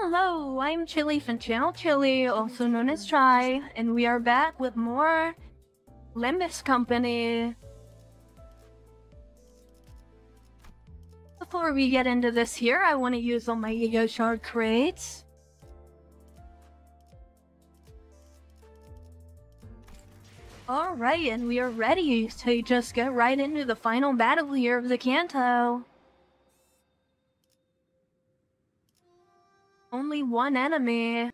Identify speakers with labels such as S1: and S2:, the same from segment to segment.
S1: Hello, I'm Chili from Channel Chili, also known as Chai, and we are back with more Limbus Company. Before we get into this here, I want to use all my Ego Shard crates. Alright, and we are ready to just get right into the final battle here of the Kanto. Only one enemy.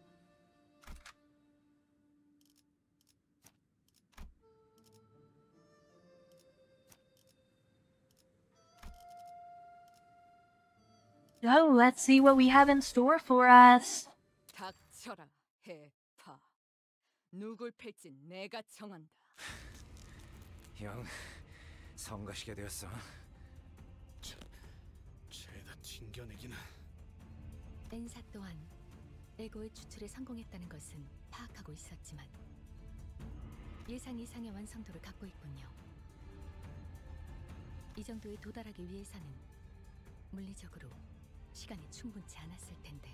S1: So, let's see what we have in store for us.
S2: 닥쳐라, 해파. 누굴 팰지 내가 정한다.
S3: 형, 성가시게 되었어.
S4: 죄다 튕겨내기는.
S5: 엔사 또한 에고의 추출에 성공했다는 것은 파악하고 있었지만 예상 이상의 완성도를 갖고 있군요. 이 정도에 도달하기 위해서는 물리적으로 시간이 충분치 않았을 텐데.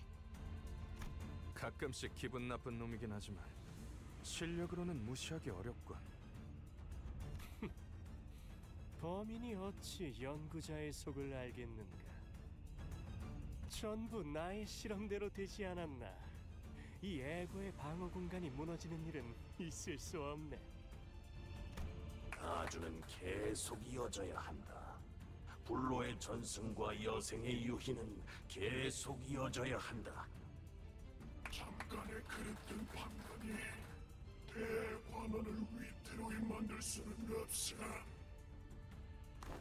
S3: 가끔씩 기분 나쁜 놈이긴 하지만 실력으로는 무시하기 어렵군.
S4: 범인이 어찌 연구자의 속을 알겠는가? 전부 나의 실험대로 되지 않았나? 이 에고의 방어 공간이 무너지는 일은 있을 수 없네.
S6: 가주는 계속 이어져야 한다. 불로의 전승과 여생의 유희는 계속 이어져야 한다. 잠깐의 그릇된 판단이 대관원을 위태로이 만들 수는 없어.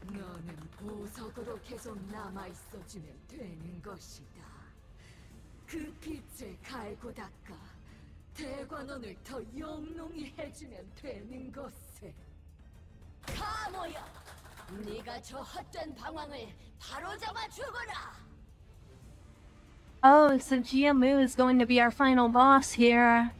S2: 너는 보석으로 계속 남아있어주면 되는 것이다. 그 빛을 갈고 닦아 대관원을 더 영롱히 해주면 되는 것을. 카모여! 네가 저 헛된 방황을 바로잡아 주거라!
S1: Oh, so Jiamu is going to be our final boss here.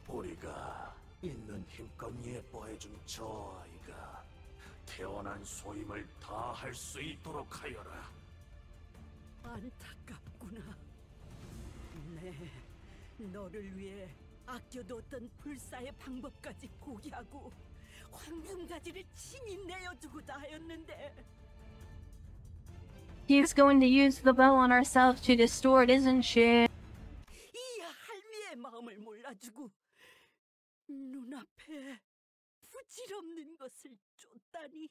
S6: 우리가 있는 힘껏 예뻐해준 저 아이가 태어난 소임을 다 할 수 있도록 하여라.
S7: 안타깝구나. 네, 너를 위해 아껴뒀던 불사의 방법까지 포기하고 황금가지를 친히 내어주고자 하였는데.
S1: He's going to use the bow on herself to distort, isn't she?
S7: 이 할미의 마음을 몰라주고 눈앞에 부질없는 것을 쫓다니.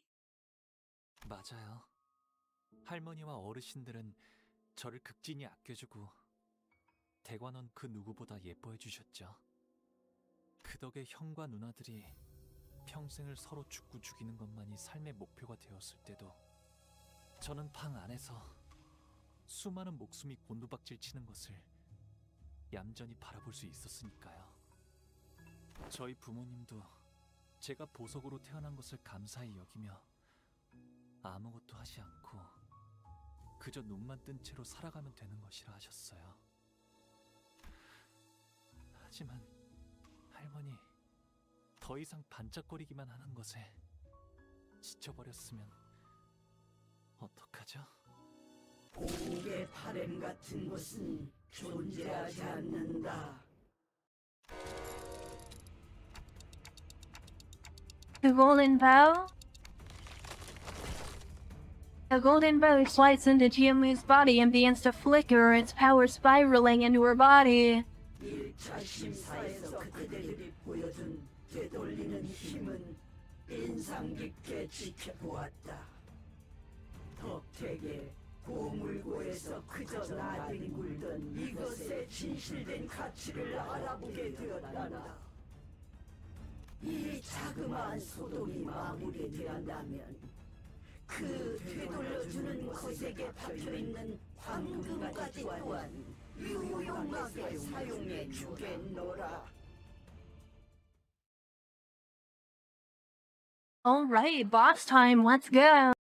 S8: 맞아요. 할머니와 어르신들은 저를 극진히 아껴주고 대관원 그 누구보다 예뻐해 주셨죠. 그 덕에 형과 누나들이 평생을 서로 죽고 죽이는 것만이 삶의 목표가 되었을 때도 저는 방 안에서 수많은 목숨이 곤두박질 치는 것을 얌전히 바라볼 수 있었으니까요. 저희 부모님도 제가 보석으로 태어난 것을 감사히 여기며 아무것도 하지 않고 그저 눈만 뜬 채로 살아가면 되는 것이라 하셨어요. 하지만 할머니, 더 이상 반짝거리기만 하는 것에 지쳐버렸으면 어떡하죠?
S7: 공의 바램 같은 것은 존재하지 않는다.
S1: The golden bow? The golden bow slides into Jiamu's body and begins to flicker, its power spiraling into her body.
S7: 1차 심사에서 그대들이 보여준 되돌리는 힘은 인상 깊게 지켜보았다. 덕택에 보물고에서 그저 나뒹굴던 이것의 진실된 가치를 알아보게 되었단다. 이 자그마한 소동이 마무리되었다면 그 되돌려주는 것에게 박혀있는 황금가지 또한 유용하게 사용해 주겠노라.
S1: Alright, boss time, let's go!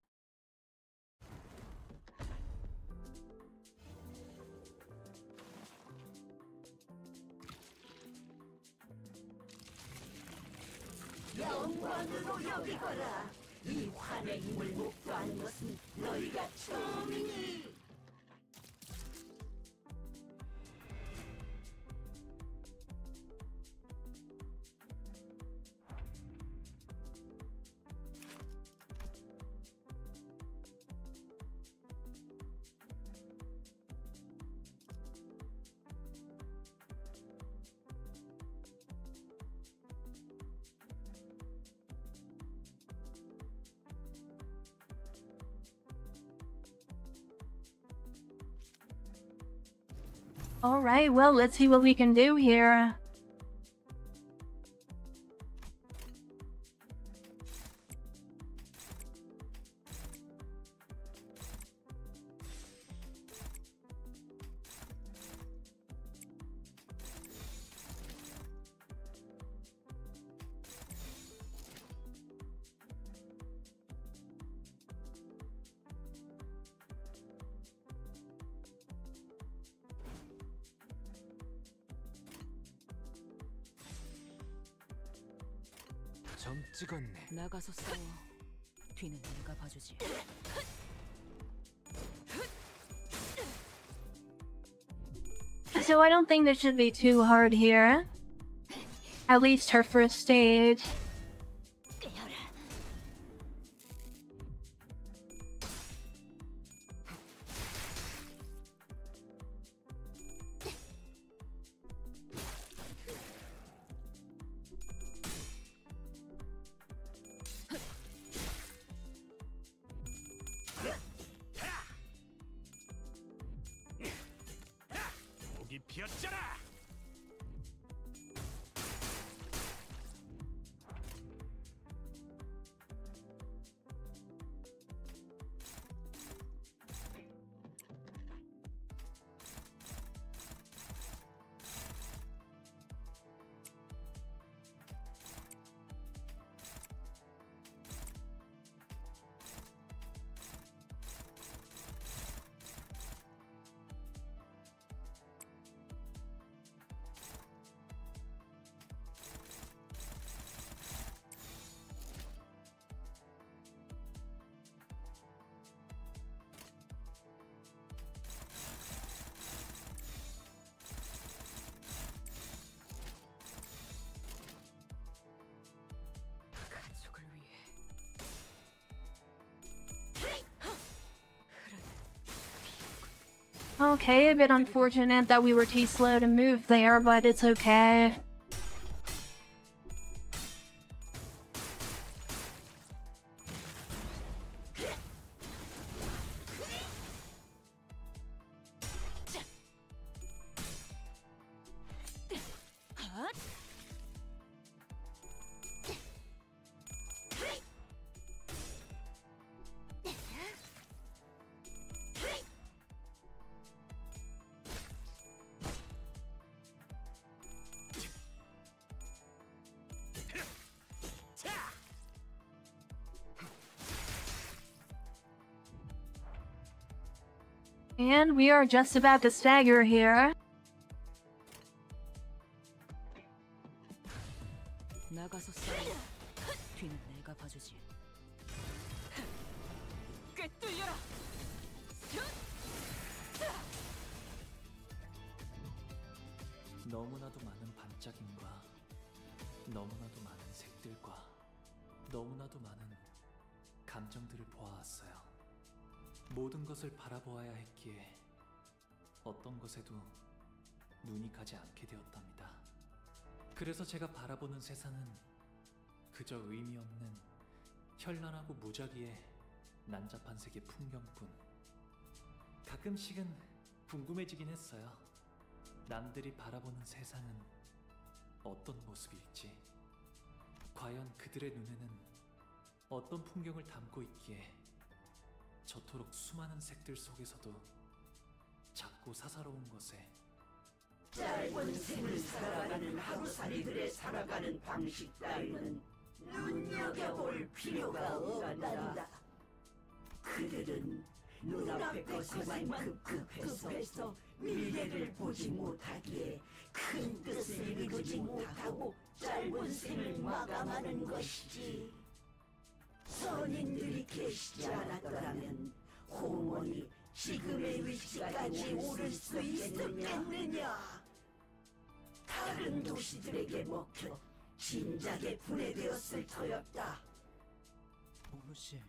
S7: 영광으로 여기거라. 이 환의 힘을 목도하는 것은 너희가 처음이니.
S1: Alright, well, let's see what we can do here.
S3: 점 찍었네.
S5: 나가서 싸워. 뒤는 내가 봐주지.
S1: So I don't think this should be too hard here. At least her first stage.
S4: 목이 피었잖아.
S5: 가족을 위해.
S1: Okay, a bit unfortunate that we were too slow to move there, but it's okay. And we are just about to stagger here.
S5: 나가서 싸워. 뒤는 내가 봐주지. 꿰뚫려라.
S8: 너무나도 많은 반짝임과 너무나도 많은 색들과 너무나도 많은 감정들을 보아왔어요. 모든 것을 바라보아야 했기에 어떤 것에도 눈이 가지 않게 되었답니다. 그래서 제가 바라보는 세상은 그저 의미 없는 현란하고 무작위의 난잡한 세계 풍경뿐. 가끔씩은 궁금해지긴 했어요. 남들이 바라보는 세상은 어떤 모습일지, 과연 그들의 눈에는 어떤 풍경을 담고 있기에 저토록 수많은 색들 속에서도 작고 사사로운 것에
S7: 짧은 생을 살아가는 하루살이들의 살아가는 방식 따위는 눈여겨볼 필요가 없단다. 그들은 눈앞의 것에만 급급해서 미래를 보지 못하기에 큰 뜻을 이루지 못하고 하고 짧은 생을 마감하는 것이지. 선인들이 계시지 않았더라면 홍원이 지금의 위치까지 오를 수 있었겠느냐. 다른 도시들에게 먹혀 진작에 분해되었을 터였다.
S4: 홍루 씨,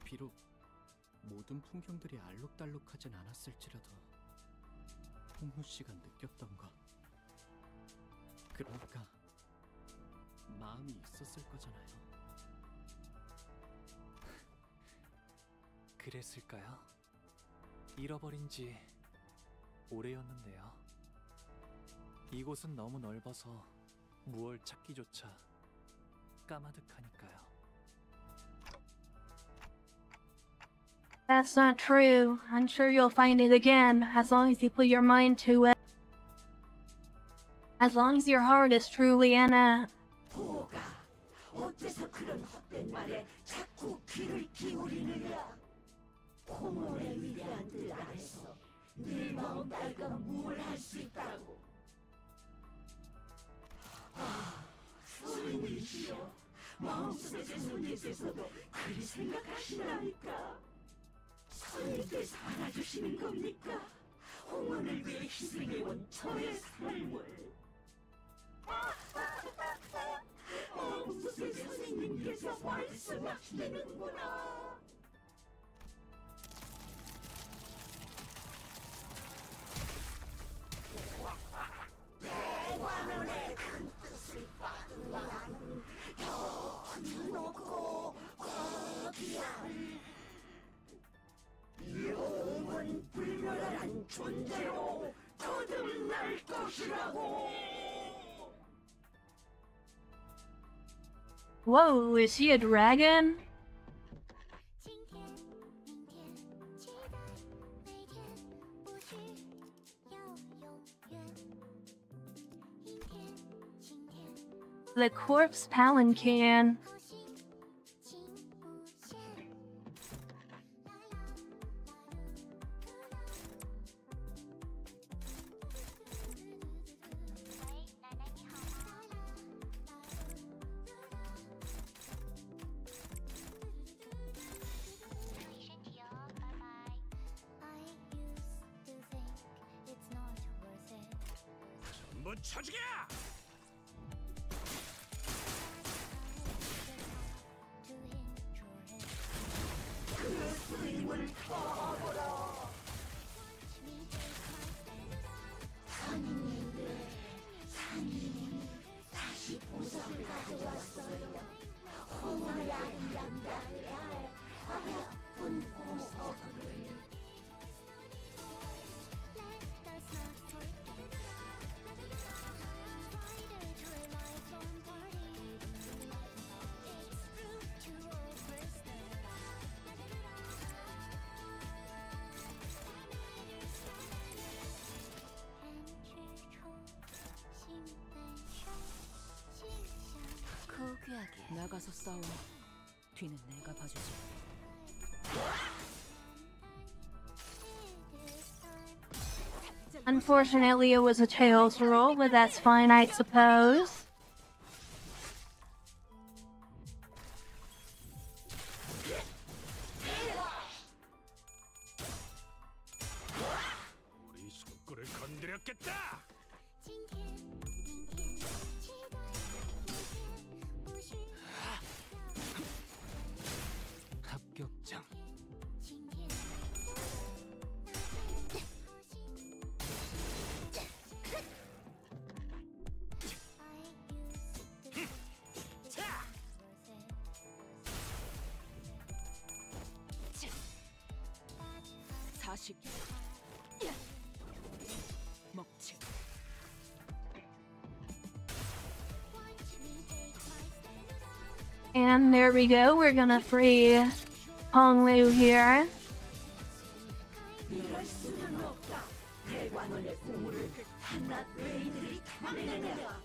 S4: 비록 모든 풍경들이 알록달록하진 않았을지라도 홍루 씨가 느꼈던 것, 그러니까 마음이 있었을 거잖아요.
S8: 그랬을까요? 잃어버린 지 오래였는데요. 이곳은 너무 넓어서 무얼 찾기조차 까마득하니까요.
S1: That's not true. I'm sure you'll find it again, as long as you put your mind to it. As long as your heart is truly in it.
S7: 보가 어째서 그런 헛된 말에 자꾸 귀를 기울이느냐. 홍원의 위대한 뜻 안에서 네 마음 따위가 무엇을 할 수 있다고. 선생님이시여, 마음속의 손님께서도 그리 생각하시나니까. 선생님께서 알아주시는 겁니까? 홍원을 위해 희생해온 저의 삶을. 마음속의 선생님께서 말씀하시는구나. 대관원의 큰 뜻을 받으라는 더 높고 거대한 영원 불멸한 존재로 거듭날 것이라고.
S1: Whoa, is he a dragon? The corpse palanquin.
S6: 전부 쳐주게!
S5: 포기하게. 나가서 싸워. 뒤는 내가 봐주지.
S1: Unfortunately, it was a Tails roll, but that's fine, I suppose.
S6: 우리 손골을 건드렸겠다!
S8: 합격장.
S5: 사식. 먹지.
S1: And there we go, we're gonna free Honglu here.
S7: 이럴 수는 없다. 대관원의 보물을 한낱 외인들이 탐내느냐.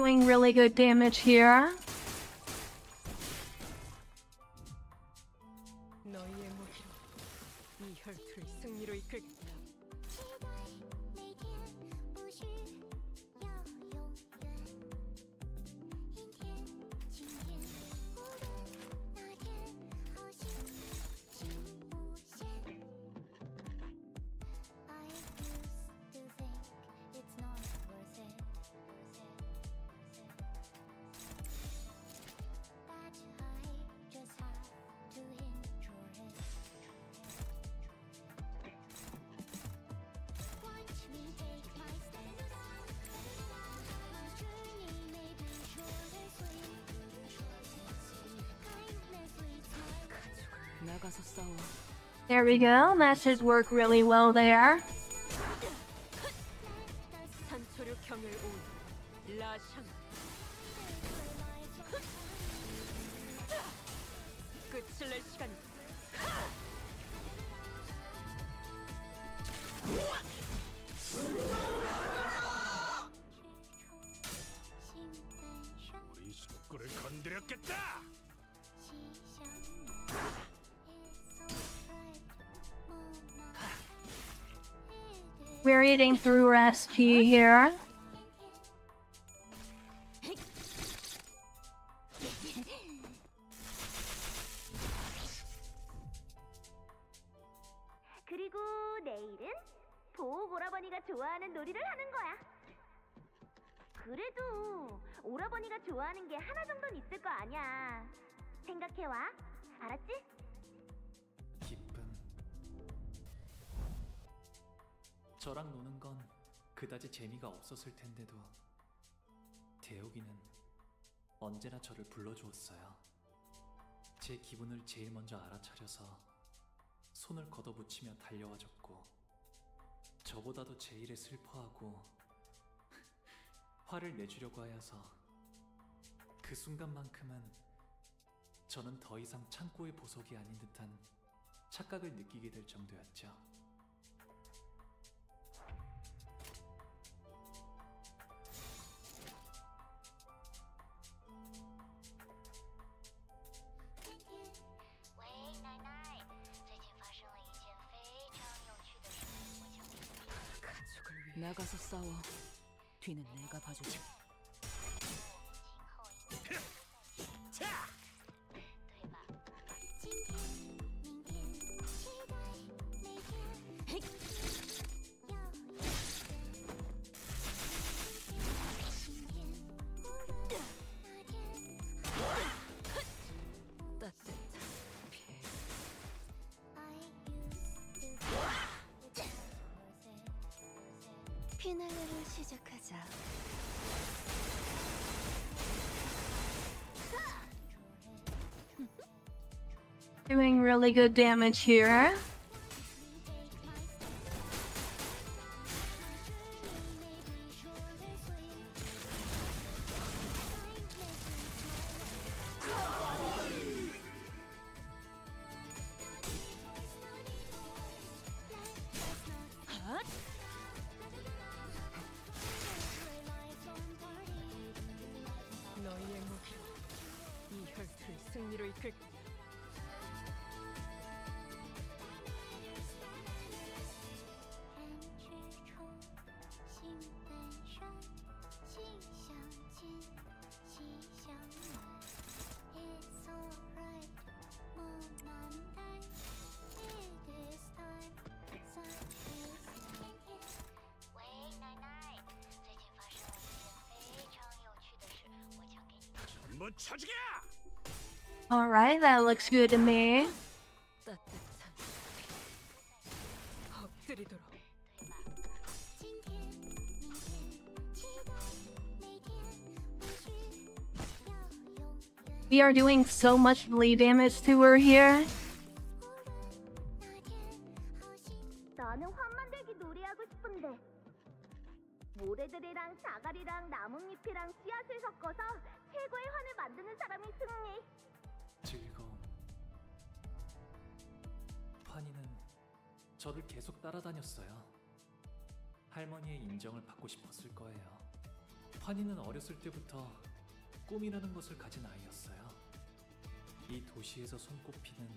S1: Doing really good damage here.
S5: 너희의 무기로 이 혈투를 승리로 이끌겠다. 나가서 싸워.
S1: There we go. Masters work really well there.
S5: 산초류 경을 온 라샹. 끝을 낼 시간.
S6: 우리 속구를 건드렸겠다.
S1: We're eating through SP here.
S9: 그리고 내일은 보호 오라버니가 좋아하는 놀이를 하는 거야. 그래도 오라버니가 좋아하는 게 하나 정도는 있을 거 아니야. 생각해와. 알았지?
S8: 기쁨. 저랑 노는 건 그다지 재미가 없었을 텐데도 대욱이는 언제나 저를 불러주었어요. 제 기분을 제일 먼저 알아차려서 손을 걷어붙이며 달려와줬고 저보다도 제 일에 슬퍼하고 화를 내주려고 하여서 그 순간만큼은 저는 더 이상 창고의 보석이 아닌 듯한 착각을 느끼게 될 정도였죠.
S5: 나가서 싸워. 뒤는 내가 봐주지.
S2: 피날레를 시작하자.
S1: Doing really good damage here.
S5: 너희의 무기로 이 혈투를 승리로 이끌겠다.
S6: 전부 쳐주게!
S1: Alright, that looks good to me.
S5: 따뜻한 엎드리도록.
S1: We are doing so much bleed damage to her here.
S9: 나는 환 만들기 놀이하고 싶은데 모래들이랑 자갈이랑 나뭇잎이랑 씨앗을 섞어서 최고의 환을 만드는 사람이 승리.
S8: 즐거움. 환희는 저를 계속 따라다녔어요. 할머니의 인정을 받고 싶었을 거예요. 환희는 어렸을 때부터 꿈이라는 것을 가진 아이였어요. 이 도시에서 손꼽히는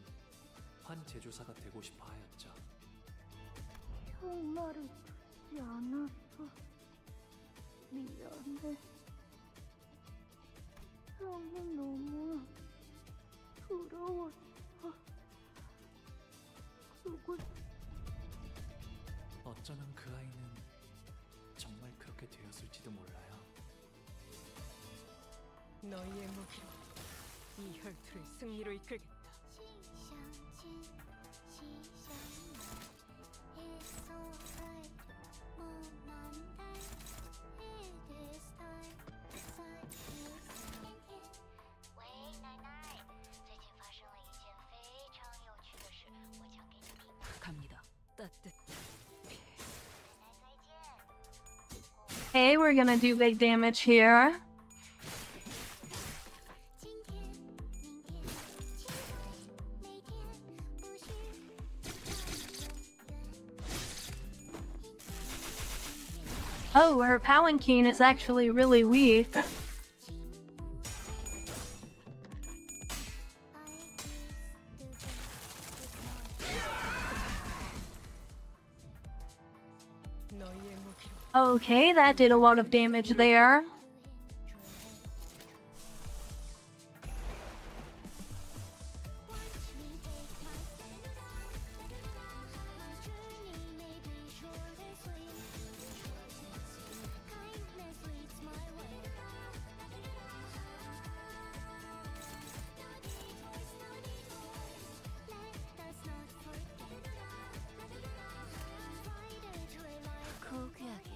S8: 환 제조사가 되고 싶어 하였죠.
S1: 정말을 듣지 않았어. 미안해. 나는 너무 부러웠어. 그걸
S8: 어쩌면 그 아이는 정말 그렇게 되었을지도 몰라요.
S10: 너희의 무기로 이 혈투를 승리로 이끌겠다. 갑니다. 따뜻.
S1: Hey, we're gonna do big damage here. Oh, her palanquin is actually really weak.
S10: 너희의 무기로
S1: Okay, that did a lot of damage there.
S5: 고귀하게.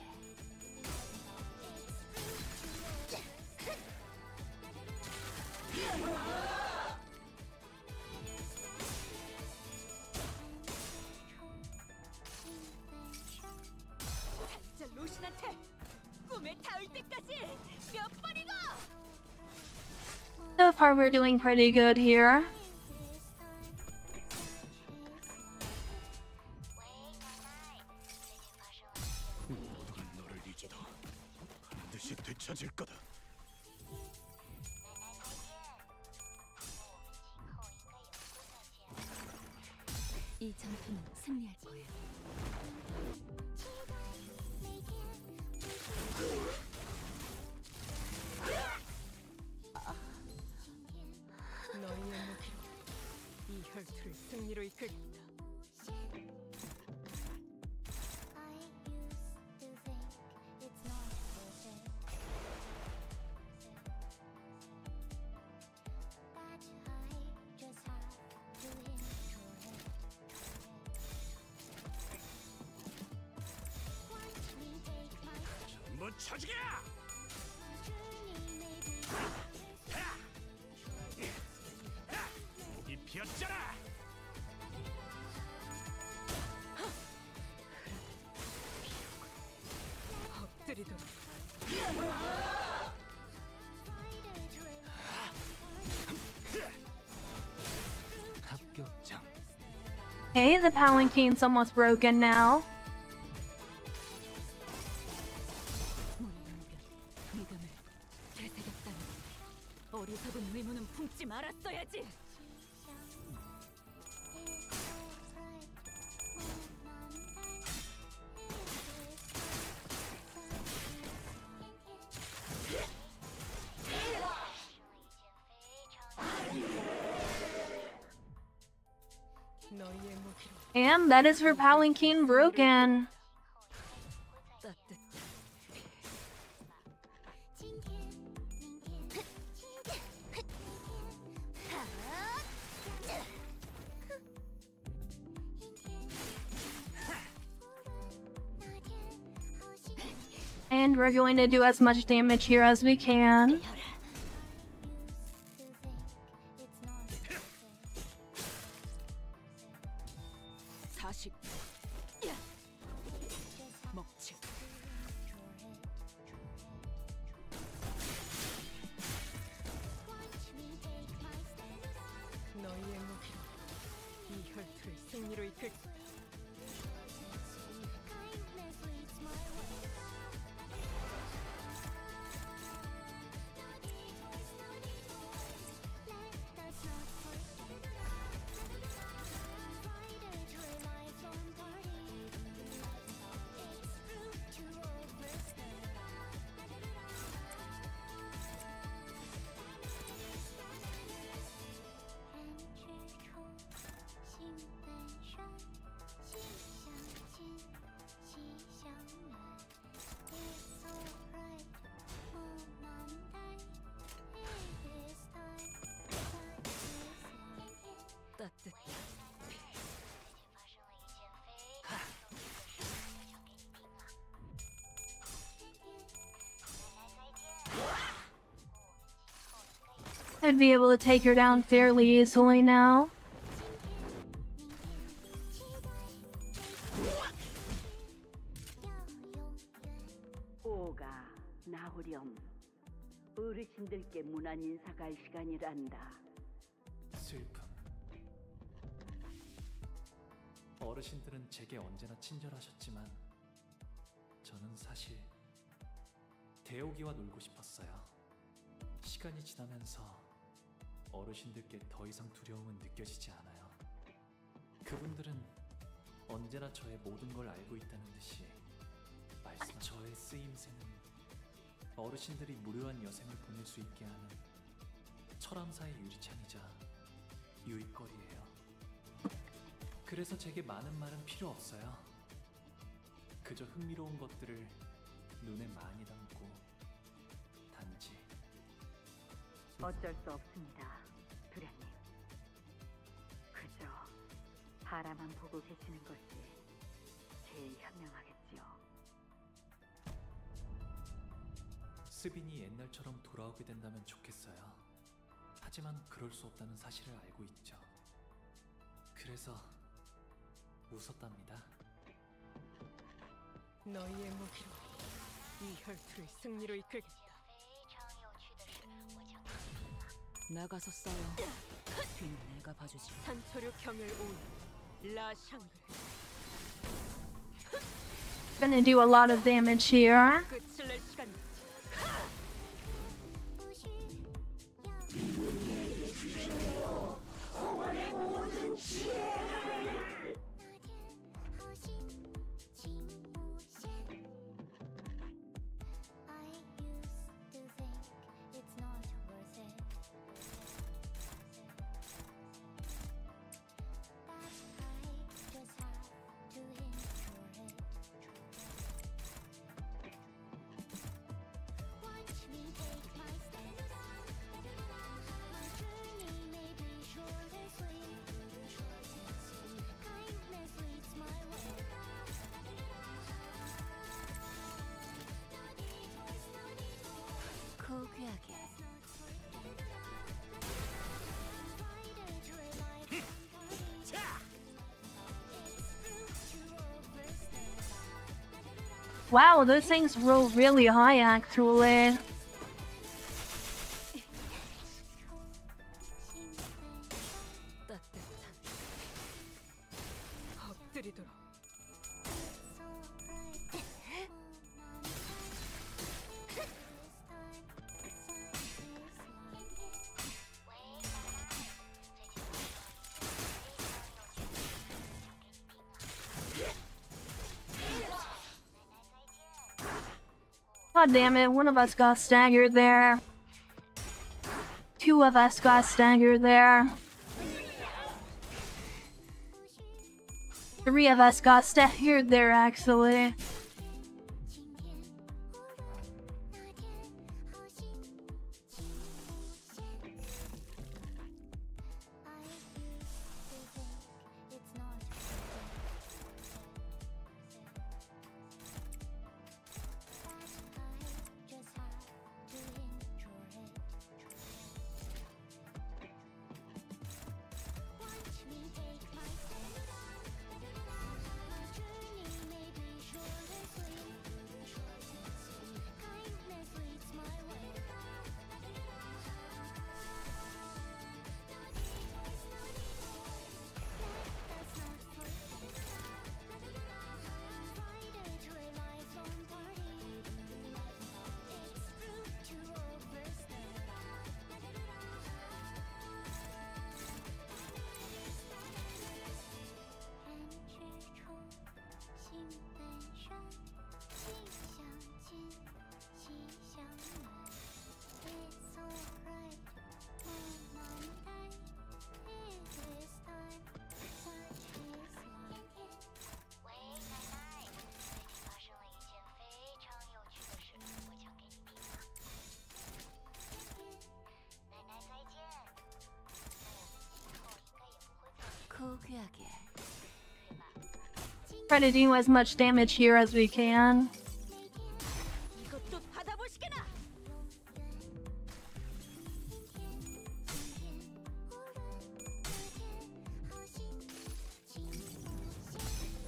S10: 자, 로신한테 꿈에 닿을 때까지 몇 번이고.
S1: So far, we're doing pretty good here.
S6: 모두가 너를 잊어도 반드시 되찾을 거다.
S5: 이 전투는 승리할 거예요.
S10: 너희의 무기로 이 혈투를 승리로 이끌겠다.
S6: 전부 쳐지게! 목이 피었잖아!
S10: 엎드리도록.
S8: 합격장.
S1: Hey, the palanquin's almost broken now.
S10: 믿음을 되새겼다는 어리석은 의무는 품지 말았어야지. 너희의 무기로
S1: And that is her palanquin broken.
S10: 따뜻.
S1: And we're going to do as much damage here as we can.
S10: 사식. 먹칠. 너희의 무기로 이 혈투를 승리로 이끌겠다.
S5: 따뜻.
S1: I'd be able to take her down fairly easily now.
S7: 오가 나오렴. 어르신들께 문안 인사갈 시간이란다.
S8: 슬픔. 어르신들은 제게 언제나 친절하셨지만 저는 사실 대오기와 놀고 싶었어요. 시간이 지나면서 어르신들께 더 이상 두려움은 느껴지지 않아요. 그분들은 언제나 저의 모든 걸 알고 있다는 듯이 말씀. 저의 쓰임새는 어르신들이 무료한 여생을 보낼 수 있게 하는 철암사의 유리창이자 유입거리예요. 그래서 제게 많은 말은 필요 없어요. 그저 흥미로운 것들을 눈에 많이 담고 단지.
S7: 어쩔 수 없습니다, 두련님. 그저 바라만 보고 계시는 것이 제일 현명하겠지요.
S8: 스빈이 옛날처럼 돌아오게 된다면 좋겠어요. 하지만 그럴 수 없다는 사실을 알고 있죠. 그래서 웃었답니다.
S10: 너희의 무기로 이 혈투를 승리로 이끌겠다.
S5: 나가서 싸워. 뒤는 내가 봐주지.
S10: 산초류 경을 온 라샹글.
S1: Gonna do a lot of damage here.
S10: 끝을 낼 시간이다.
S5: 고귀하게.
S1: Wow, those things roll really high actually.
S10: 따뜻한 엎드리도록.
S1: God damn it, one of us got staggered there. Two of us got staggered there. Three of us got staggered there, actually.
S5: 고귀하게.
S1: Try to do as much damage here as we can.
S10: 이것도 받아보시게나.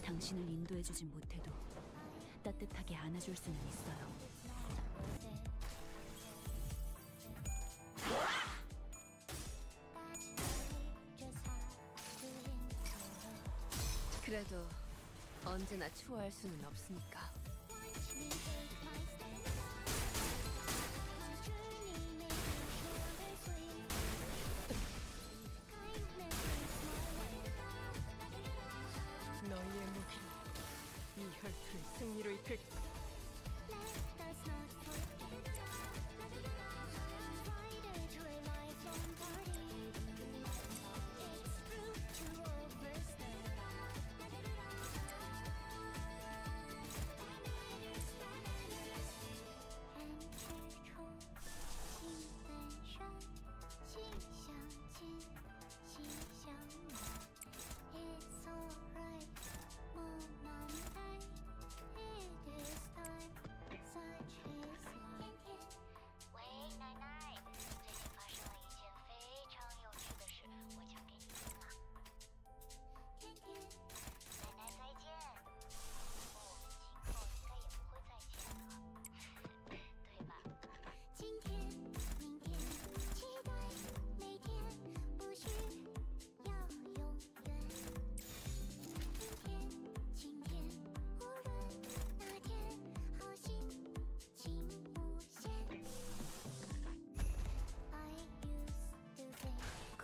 S5: 당신을 인도해주진 못해도 따뜻하게 안아줄 수는 있어요. 그래도 언제나 추워할 수는 없으니까.
S10: 너희의 무기로 이 혈투를 승리로 이끌.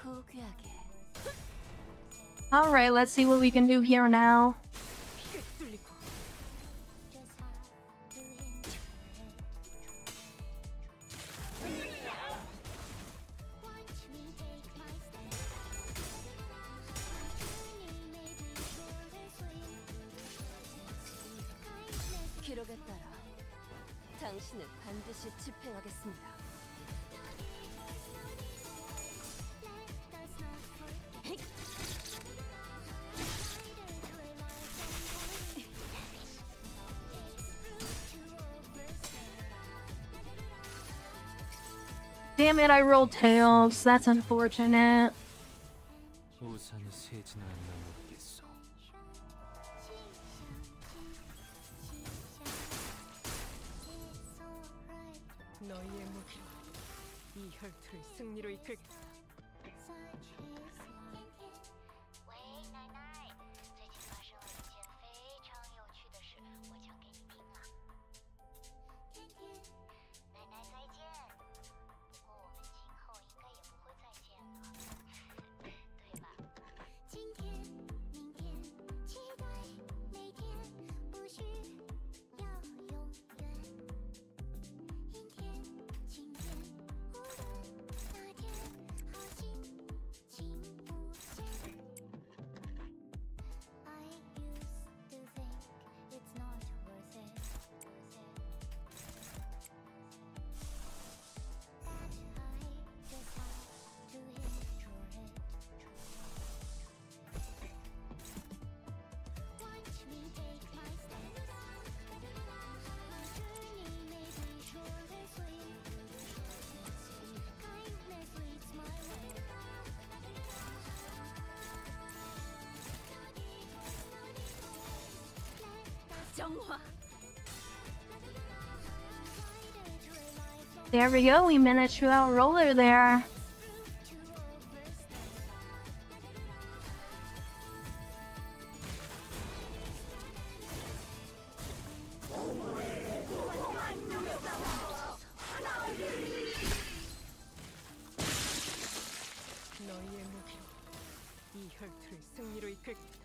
S5: 고귀하게.
S1: Alright, let's see what we can do here now.
S5: 기록에 따라 당신을 반드시 집행하겠습니다.
S1: Damn it, I rolled tails. That's unfortunate.
S8: 우산이 새지는 않나 모르겠어.
S10: 너희의 무기로 이 혈투를 승리로 이끌겠다. 정화.
S1: There we go, we managed to outroll her there.
S10: 너희의 무기로 이 혈투를 승리로 이끌겠다.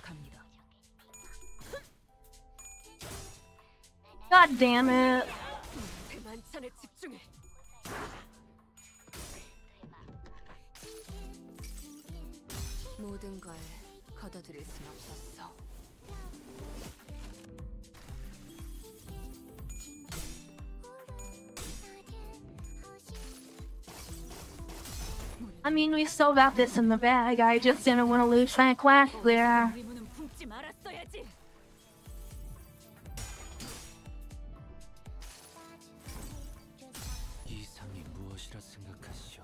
S5: 갑니다.
S1: God damn it.
S10: 대만찬에 집중해.
S5: 모든 걸 걷어들일 순 없었어.
S1: I mean, we still got this in the bag. I just didn't want to lose that class there.
S10: 우리 문은 붕지 말았어야지.
S8: 이상이 무엇이라 생각하시오?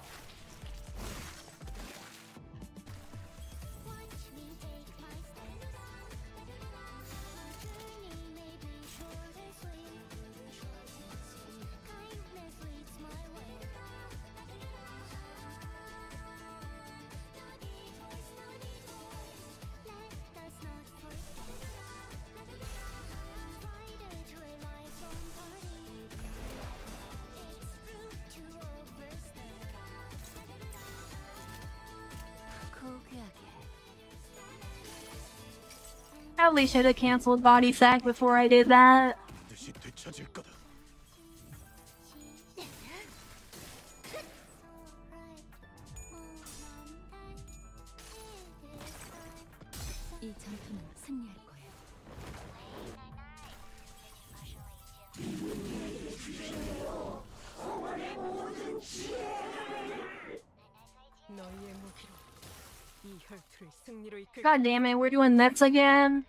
S1: Probably should have canceled Body Sack before I did that.
S6: 반드시 되찾을 거다.
S5: 이 전투는 승리할 거예요.
S10: 너희의 무기로 이 혈투를 승리로 이끌.
S1: God damn it, we're doing this again.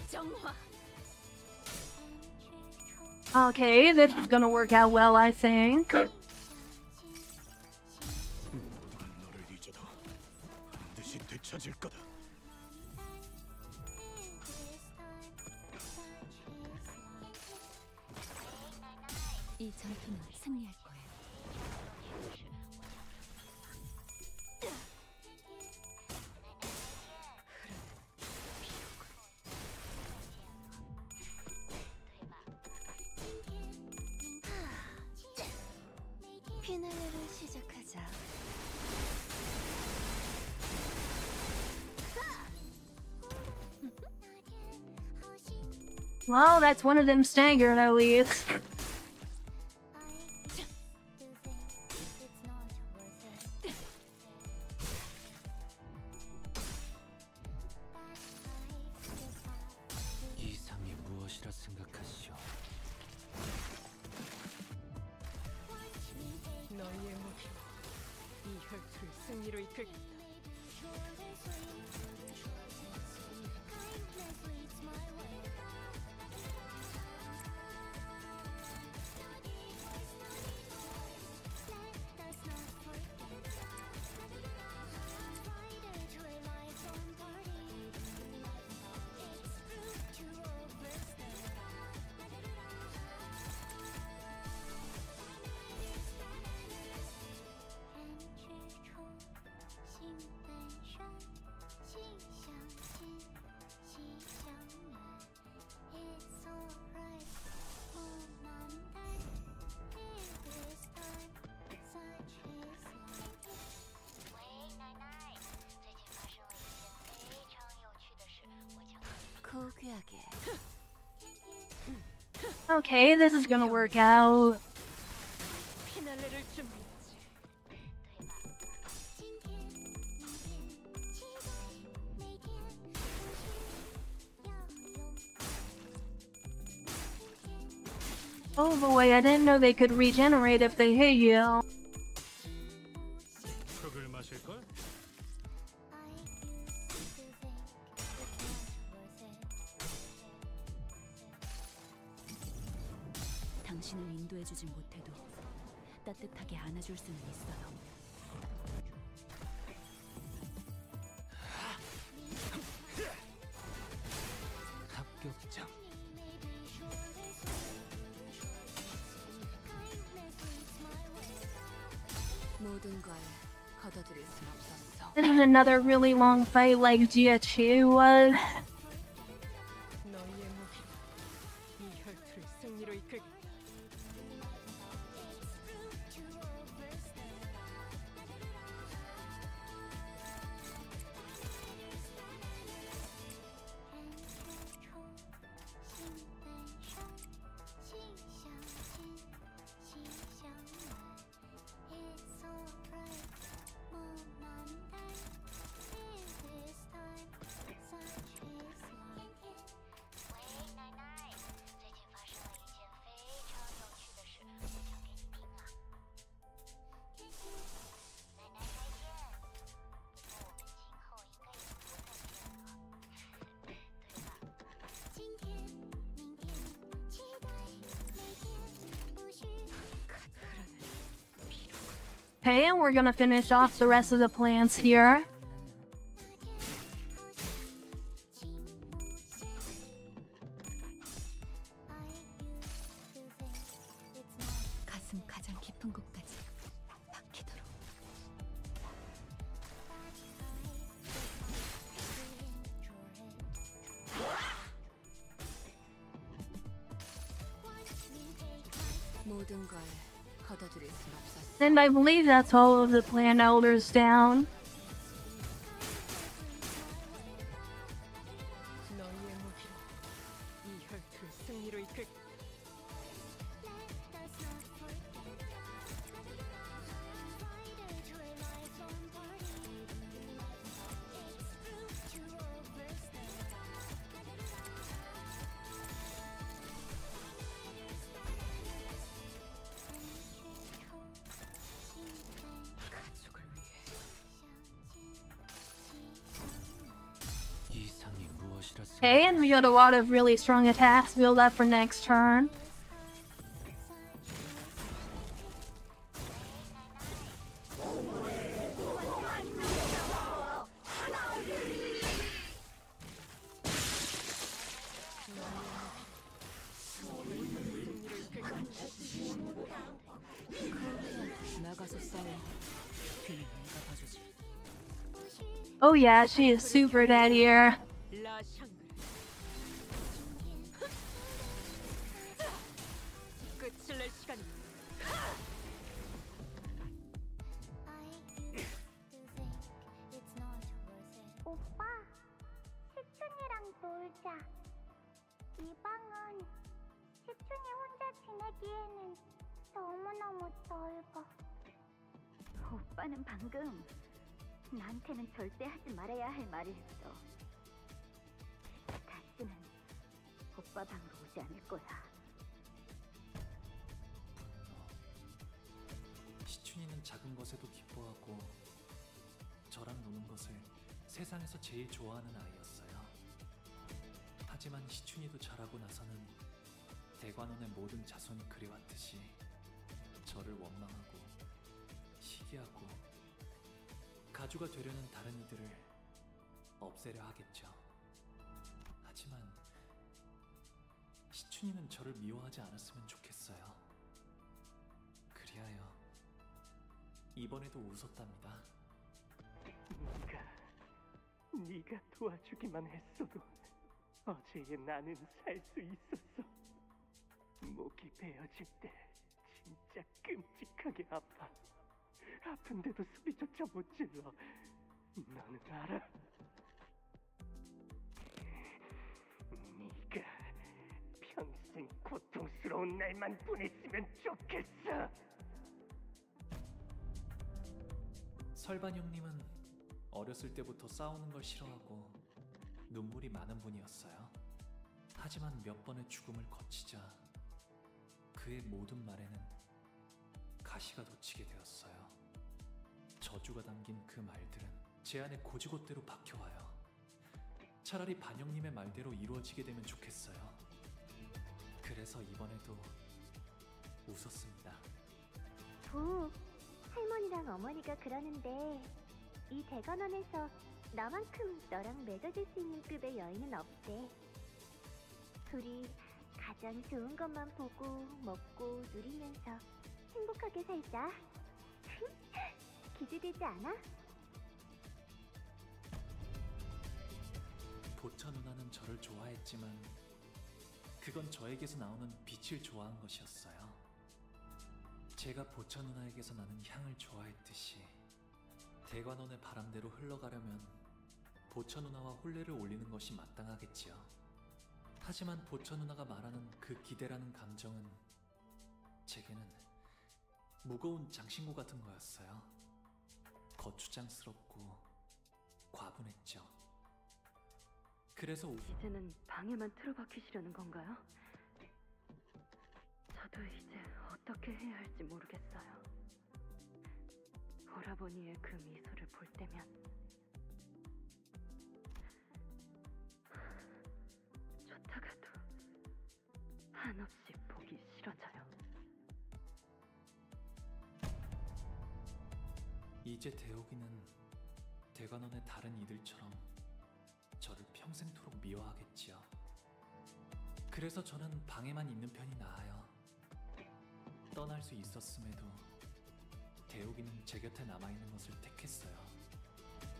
S10: 정화.
S1: Okay, this is gonna work out well, I think.
S6: 너를 잊어도 반드시 되찾을 거다.
S5: 이 전투는 승리할 거예요. 피날레를 시작하자.
S1: Well, that's one of them staggered at least.
S8: 이상이 무엇이라 생각하시오?
S10: 너희의 무기로 이 혈투를 승리로 이끌겠다.
S5: 고귀하게.
S1: Okay, this is gonna work out.
S10: 피날레를 준비했지.
S1: Oh boy, I didn't know they could regenerate if they hit you.
S4: 흙을 마실 걸?
S5: 당신을 인도해주지 못해도 따뜻하게 안아줄 수는 있어요.
S8: 합격장.
S5: 모든 걸 거둬들일 순 없었어.
S1: This is another really long fight like Jia-Chu was.
S10: 너희의 무기로 이 혈투를 승리로 이끌.
S1: Okay, and we're gonna finish off the rest of the plans here.
S5: 가슴 가장 깊은 곳까지 박히도록. 모든 걸 거둬들일 순 없었어.
S1: And I believe that's all of the clan elders down.
S10: 너희의 무기로 이 혈투를 승리로 이끌. 가족을 위해.
S8: 이상이 무엇이라서
S1: Okay, and we got a lot of really strong attacks built up for next turn.
S5: 나가서 싸워. 내가 봐주지.
S1: Oh yeah, she is super dead here.
S10: 라샹글. 끝을 낼 시간이.
S9: 오빠, 시춘이랑 놀자. 이 방은 시춘이 혼자 지내기에는 너무너무 넓어. 오빠는 방금 나한테는 절대 하지 말아야 할 말을 했어. 다시는 오빠 방으로 오지 않을 거야.
S8: 시춘이는 작은 것에도 기뻐하고 저랑 노는 것을 세상에서 제일 좋아하는 아이였어요. 하지만 시춘이도 자라고 나서는 대관원의 모든 자손이 그리웠듯이 저를 원망하고 시기하고 가주가 되려는 다른 이들을 없애려 하겠죠. 하지만 시춘이는 저를 미워하지 않았으면 좋겠어요. 그리하여 이번에도 웃었답니다.
S4: 네가 도와주기만 했어도 어제의 나는 살 수 있었어. 목이 베어질 때 진짜 끔찍하게 아파. 아픈데도 소리조차 못 질러. 너는 알아? 네가 평생 고통스러운 날만 보냈으면 좋겠어.
S8: 설반 형님은 어렸을 때부터 싸우는 걸 싫어하고 눈물이 많은 분이었어요. 하지만 몇 번의 죽음을 거치자 그의 모든 말에는 가시가 돋치게 되었어요. 저주가 담긴 그 말들은 제 안에 고지곳대로 박혀와요. 차라리 반영님의 말대로 이루어지게 되면 좋겠어요. 그래서 이번에도 웃었습니다.
S9: 부, 할머니랑 어머니가 그러는데 이 대관원에서 나만큼 너랑 맺어질 수 있는 급의 여인은 없대. 둘이 가장 좋은 것만 보고 먹고 누리면서 행복하게 살자. 기대되지 않아?
S8: 보처 누나는 저를 좋아했지만 그건 저에게서 나오는 빛을 좋아한 것이었어요. 제가 보처 누나에게서 나는 향을 좋아했듯이 대관원의 바람대로 흘러가려면 보처 누나와 혼례를 올리는 것이 마땅하겠지요. 하지만 보처 누나가 말하는 그 기대라는 감정은 제게는 무거운 장신구 같은 거였어요. 거추장스럽고 과분했죠. 그래서
S11: 이제는 방에만 틀어박히시려는 건가요? 저도 이제 어떻게 해야 할지 모르겠어요. 오라버니의 그 미소를 볼 때면 좋다가도 한없이 보기 싫어져요.
S8: 이제 대옥이는 대관원의 다른 이들처럼 저를 평생토록 미워하겠지요. 그래서 저는 방에만 있는 편이 나아요. 떠날 수 있었음에도 대옥이는 제 곁에 남아있는 것을 택했어요.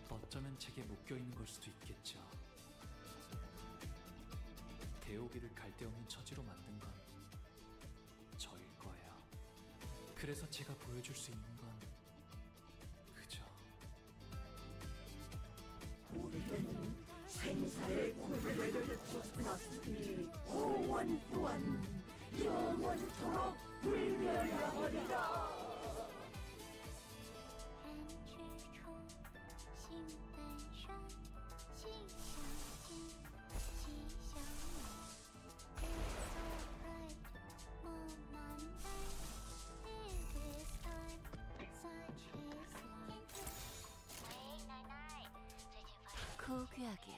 S8: 어쩌면 제게 묶여있는 걸 수도 있겠죠. 대옥이를 갈데없는 처지로 만든 건 저일 거예요. 그래서 제가 보여줄 수 있는 건 그저
S7: 우리는 생사의 구별을 쫓았으니 고원 또한 영원토록 불멸하리라.
S5: 고귀하게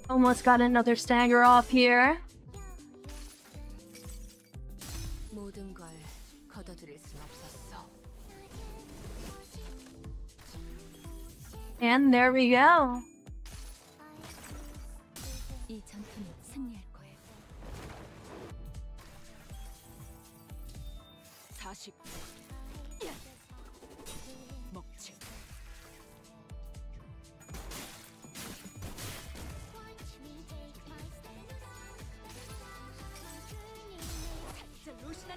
S1: Almost got another stagger off here.
S5: 모든 걸 거둬들일 순 없었어.
S1: And there we go.
S5: 이 전투는 승리할 거예요.
S10: 40. 먹지.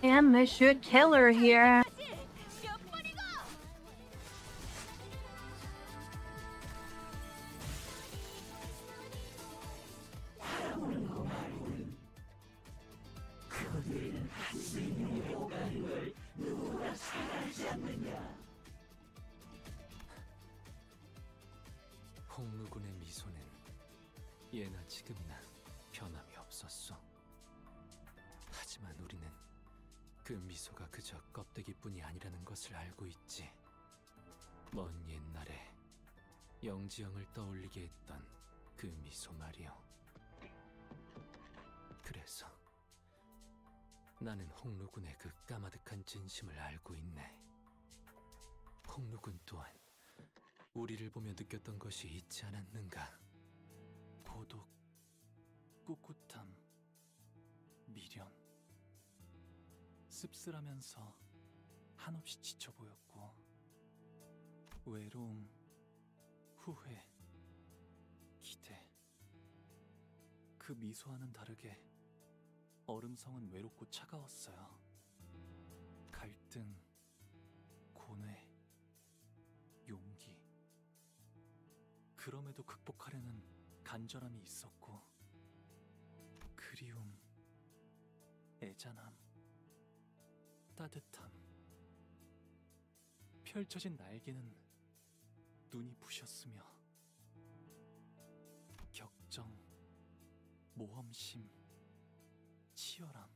S1: And Monsieur Killer here.
S7: 그들은 한스님이 오가는 걸 누구나 잘하지 않느냐.
S8: 홍루군의 미소는 예나 지금이나 변함이 없었어. 하지만 우리는 그 미소가 그저 껍데기뿐이 아니라는 것을 알고 있지. 먼 옛날에 영지영을 떠올리게 했던 그 미소 말이요. 그래서 나는 홍루군의 그 까마득한 진심을 알고 있네. 홍루군 또한 우리를 보며 느꼈던 것이 있지 않았는가? 고독, 꿋꿋함, 미련. 씁쓸하면서 한없이 지쳐 보였고, 외로움, 후회, 기대. 그 미소와는 다르게 얼음성은 외롭고 차가웠어요. 갈등, 고뇌, 용기. 그럼에도 극복하려는 간절함이 있었고, 그리움, 애잔함, 따뜻함. 펼쳐진 날개는 눈이 부셨으며, 격정, 모험심, 치열함.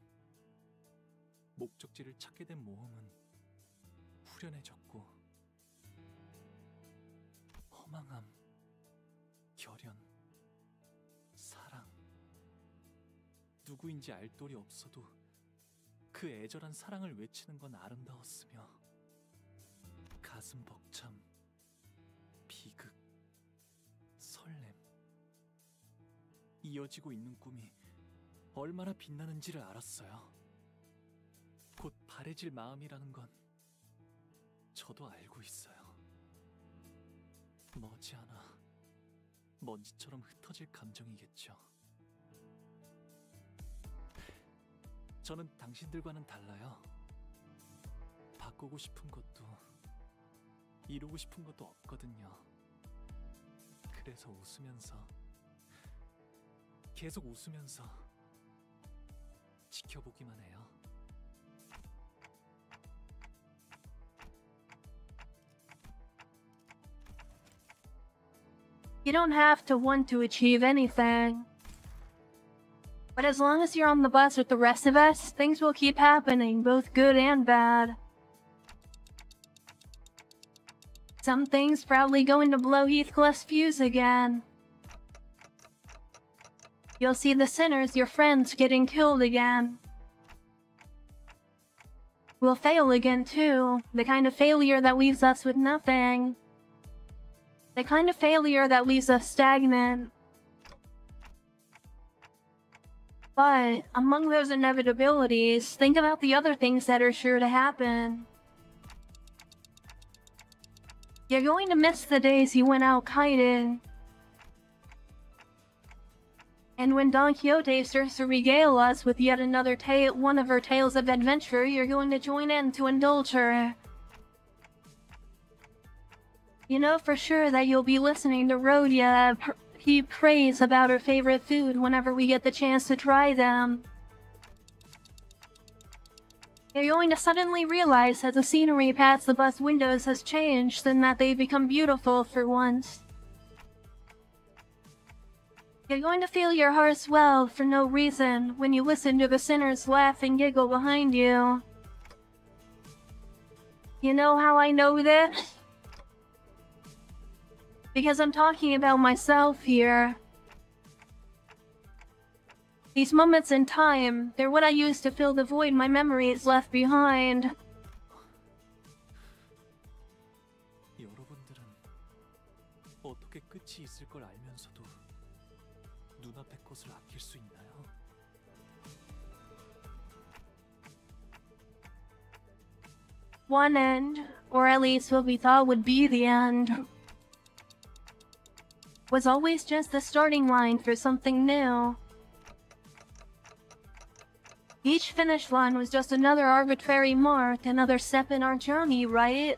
S8: 목적지를 찾게 된 모험은 후련해졌고, 허망함, 결연, 사랑. 누구인지 알 도리 없어도 그 애절한 사랑을 외치는 건 아름다웠으며 가슴 벅참, 비극, 설렘. 이어지고 있는 꿈이 얼마나 빛나는지를 알았어요. 곧 바래질 마음이라는 건 저도 알고 있어요. 머지않아 먼지처럼 흩어질 감정이겠죠. 저는 당신들과는 달라요. 바꾸고 싶은 것도 이루고 싶은 것도 없거든요. 그래서 웃으면서, 계속 웃으면서 지켜보기만 해요.
S1: You don't have to want to achieve anything. But as long as you're on the bus with the rest of us, things will keep happening, both good and bad. Some things probably going to blow Heathcliff's fuse again. You'll see the sinners, your friends, getting killed again. We'll fail again too, the kind of failure that leaves us with nothing. The kind of failure that leaves us stagnant. But among those inevitabilities, think about the other things that are sure to happen. You're going to miss the days you went out kiting. And when Don Quixote starts to regale us with yet another one of her tales of adventure, you're going to join in to indulge her. You know for sure that you'll be listening to Rhodia heap praise about her favorite food whenever we get the chance to try them. You're going to suddenly realize that the scenery past the bus windows has changed and that they've become beautiful for once. You're going to feel your heart swell for no reason when you listen to the sinners laugh and giggle behind you. You know how I know this? Because I'm talking about myself here. These moments in time, they're what I use to fill the void my memories left behind.
S8: 여러분들은 어떻게 끝이 있을 걸 알면서도 눈앞의 것을 아낄 수 있나요?
S1: One end, or at least what we thought would be the end, was always just the starting line for something new. Each finish line was just another arbitrary mark, another step in our journey, right?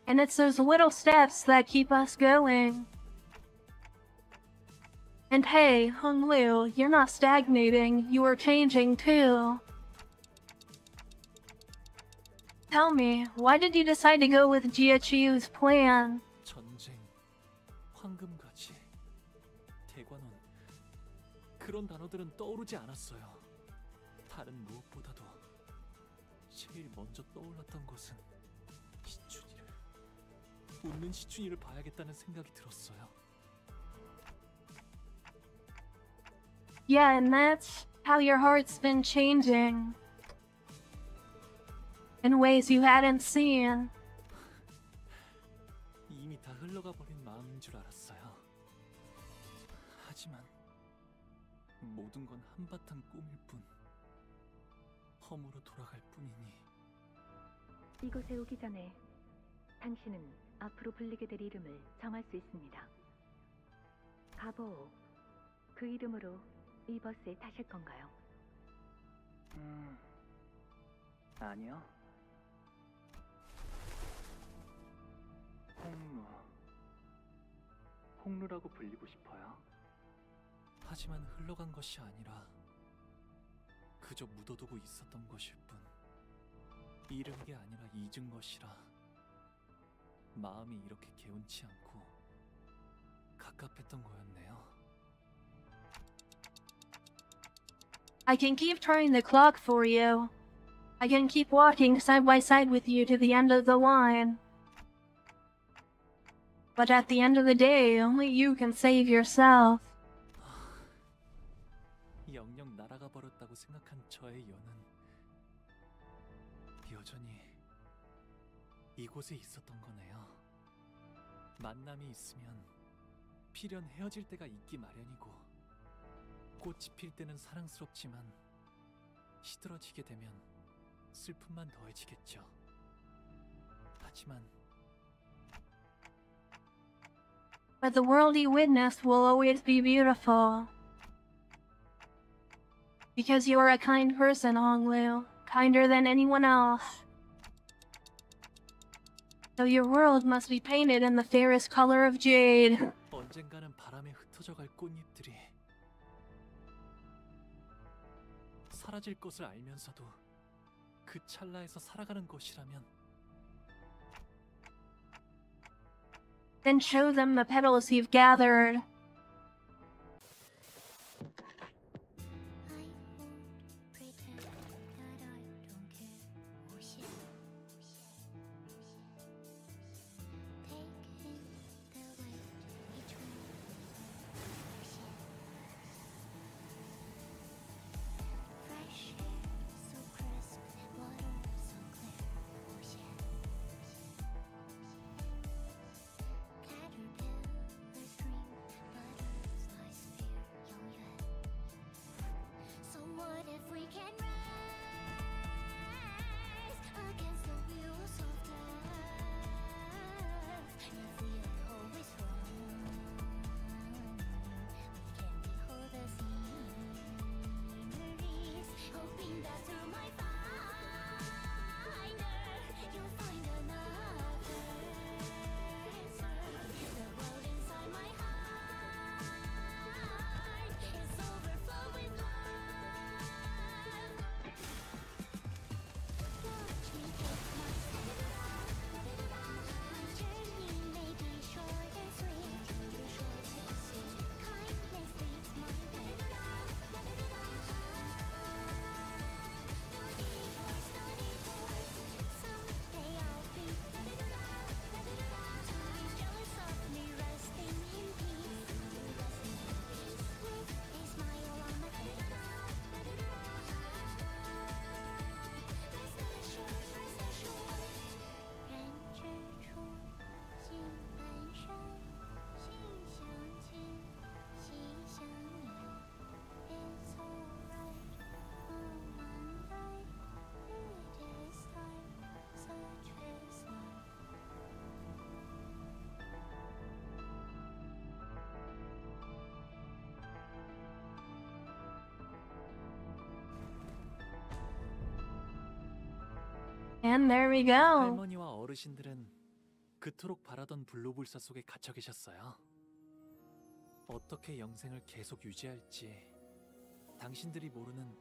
S1: And it's those little steps that keep us going. And hey, Hung Liu, you're not stagnating, you are changing too. Tell me, why did you decide to go with Jia Chiu's plan?
S8: 전쟁, 황금가지, 대관원, 그런 단어들은 떠오르지 않았어요. 다른 무엇보다도 제일 먼저 떠올랐던 것은 시춘이를, 웃는 시춘이를 봐야겠다는 생각이 들었어요.
S1: Yeah, and that's how your heart's been changing. In ways you hadn't seen.
S8: 이미 다 흘러가 버린 마음인 줄 알았어요. 하지만 모든 건 한바탕 꿈일 뿐, 허물어 돌아갈 뿐이니.
S11: 이곳에 오기 전에 당신은 앞으로 불리게 될 이름을 정할 수 있습니다. 가보, 그 이름으로 이 버스에 타실 건가요?
S12: 아니요. 홍루라고 불리고 싶어요.
S8: 하지만 흘러간 것이 아니라 그저 묻어두고 있었던 것일 뿐, 잃은 게 아니라 잊은 것이라 마음이 이렇게 개운치 않고 갑갑했던 거였네요.
S1: I can keep turning the clock for you. I can keep walking side by side with you to the end of the line. But at the end of the day, only you can save yourself.
S8: 영영 날아가 버렸다고 생각한 저의 연은 여전히 이곳에 있었던 거네요. 만남이 있으면 필연 헤어질 때가 있기 마련이고, 꽃이 필 때는 사랑스럽지만 시들어지게 되면 슬픔만 더해지겠죠. 하지만
S1: But the world you witnessed will always be beautiful. Because you are a kind person, Honglu. Kinder than anyone else. So your world must be painted in the fairest color of jade.
S8: 언젠가는 바람에 흩어져갈 꽃잎들이 사라질 것을 알면서도 그 찰나에서 살아가는 것이라면,
S1: Then show them the petals you've gathered. And there we go.
S8: 할머니와 어르신들은 그토록 바라던 불로불사 속에 갇혀 계셨어요. 어떻게 영생을 계속 유지할지, 당신들이 모르는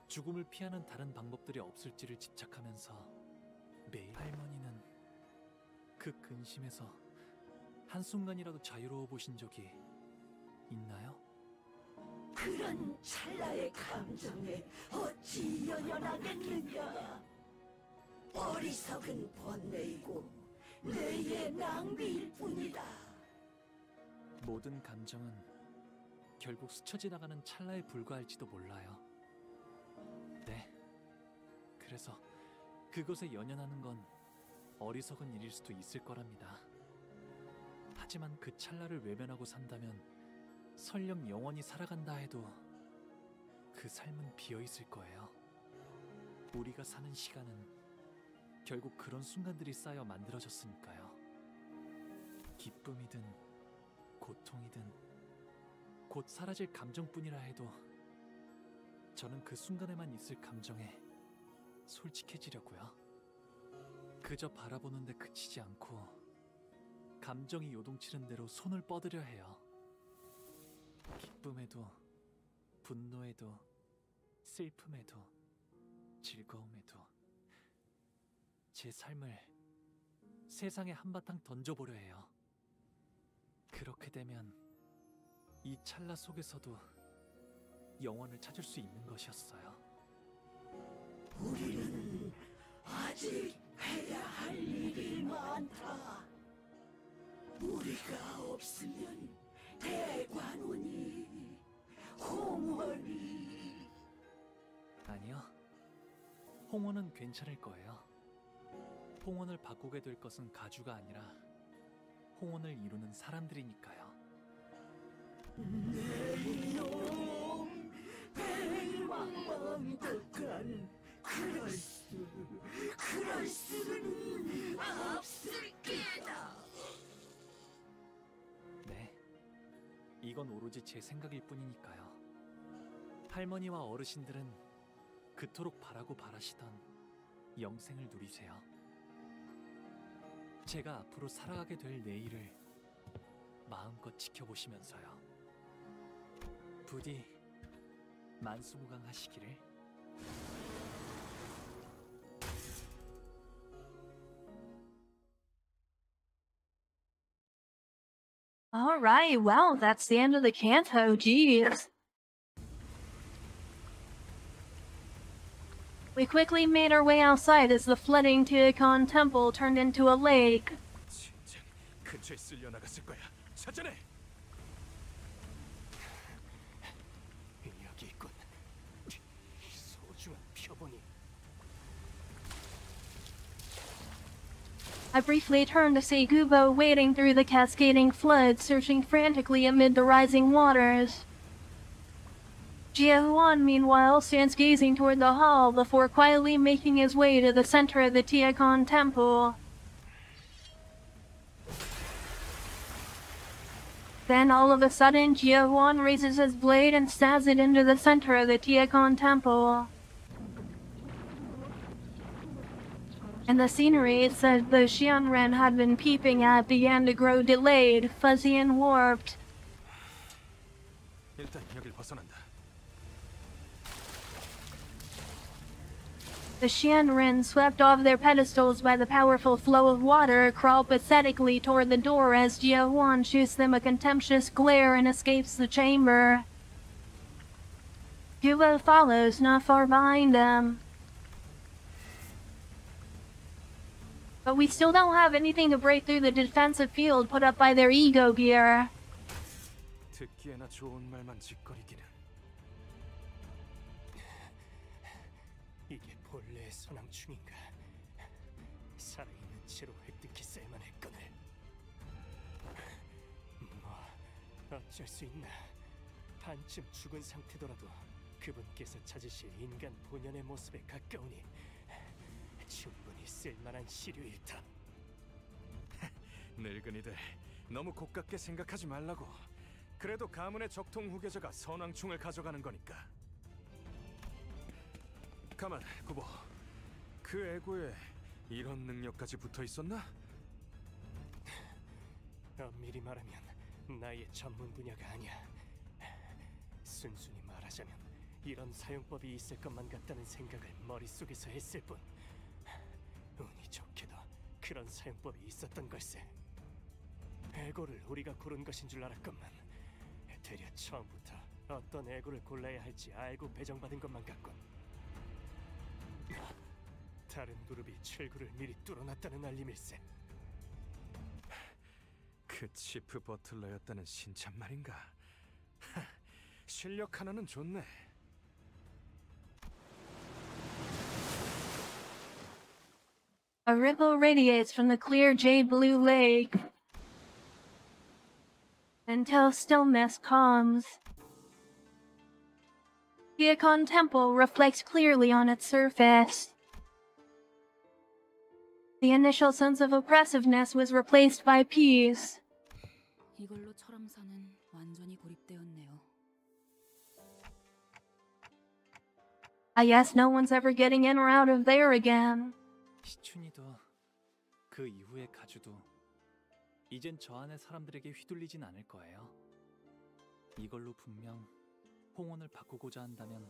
S8: 죽음을 피하는 다른 방법들이 없을지를 집착하면서 매일 할머니는 그 근심에서 한순간이라도 자유로워 보신 적이 있나요?
S7: 그런 찰나의 감정에 어찌 연연하겠느냐. 어리석은 번뇌이고 뇌의 낭비일 뿐이다.
S8: 모든 감정은 결국 스쳐 지나가는 찰나에 불과할지도 몰라요. 네, 그래서 그것에 연연하는 건 어리석은 일일 수도 있을 거랍니다. 하지만 그 찰나를 외면하고 산다면 설령 영원히 살아간다 해도 그 삶은 비어있을 거예요. 우리가 사는 시간은 결국 그런 순간들이 쌓여 만들어졌으니까요. 기쁨이든 고통이든 곧 사라질 감정뿐이라 해도 저는 그 순간에만 있을 감정에 솔직해지려고요. 그저 바라보는데 그치지 않고 감정이 요동치는 대로 손을 뻗으려 해요. 기쁨에도 분노에도 슬픔에도 즐거움에도 제 삶을 세상에 한바탕 던져보려 해요. 그렇게 되면 이 찰나 속에서도 영원을 찾을 수 있는 것이었어요.
S7: 우리는 아직 해야 할 일이 많다. 우리가 없으면 대관원이, 홍원이.
S8: 아니요. 홍원은 괜찮을 거예요. 홍원을 바꾸게 될 것은 가주가 아니라 홍원을 이루는 사람들이니까요.
S7: 내 이놈, 대왕망덕한. 그럴 수는 없을 게다.
S8: 네. 이건 오로지 제 생각일 뿐이니까요. 할머니와 어르신들은 그토록 바라고 바라시던 영생을 누리세요. 제가 앞으로 살아가게 될 내일을 마음껏 지켜보시면서요. 부디 만수무강하시기를.
S1: Alright, well, that's the end of the canto, jeez. We quickly made our way outside as the flooding Teokon temple turned into a lake.
S3: 진작 근처에 쓸려 나갔을 거야. 찾아내.
S4: 여기 있군. 소중한 표본이.
S1: I briefly turned to see Gubo wading through the cascading flood, searching frantically amid the rising waters. Jia-Huan, meanwhile, stands gazing toward the hall before quietly making his way to the center of the Teokon temple. Then, all of a sudden, Jia-Huan raises his blade and stabs it into the center of the Teokon temple. In the scenery, it said the Xianren had been peeping at began to grow delayed, fuzzy and warped.
S3: 일단 여길 벗어난다.
S1: The Xianren, swept off their pedestals by the powerful flow of water, crawl pathetically toward the door as Jia-Huan shoots them a contemptuous glare and escapes the chamber. Gubo follows, not far behind them. But we still don't have anything to break through the defensive field put up by their ego gear.
S3: 듣기에나 좋은 말만 짓거리기는.
S4: 이게 본래의 선왕충인가? 살아있는 채로 획득했어야만 했거늘. 뭐 어쩔 수 있나? 반쯤 죽은 상태더라도 그분께서 찾으실 인간 본연의 모습에 가까우니 충분히 쓸만한 시류일 터.
S3: 늙은이들 너무 고깝게 생각하지 말라고. 그래도 가문의 적통 후계자가 선왕충을 가져가는 거니까. 가만, 구보. 그 애고에 이런 능력까지 붙어 있었나?
S4: 엄밀히 말하면 나의 전문 분야가 아니야. 순순히 말하자면 이런 사용법이 있을 것만 같다는 생각을 머릿속에서 했을 뿐. 운이 좋게도 그런 사용법이 있었던 걸세. 애고를 우리가 고른 것인 줄 알았건만 되려 처음부터 어떤 애고를 골라야 할지 알고 배정받은 것만 같군. 다른 그룹이 출구를 미리 뚫어놨다는 알림일세.
S3: 그 치프 버틀러였다는 신참 말인가? 실력 하나는 좋네.
S1: A ripple radiates from the clear jade-blue lake until stillness comes. Teokon Temple reflects clearly on its surface. The initial sense of oppressiveness was replaced by peace.
S5: 이걸로 철암사는 완전히 고립되었네요.
S1: I guess no one's ever getting in or out of there again.
S8: 시춘이도 그 이후의 가주도 이젠 저 안의 사람들에게 휘둘리진 않을 거예요. 이걸로 분명 홍원을 바꾸고자 한다면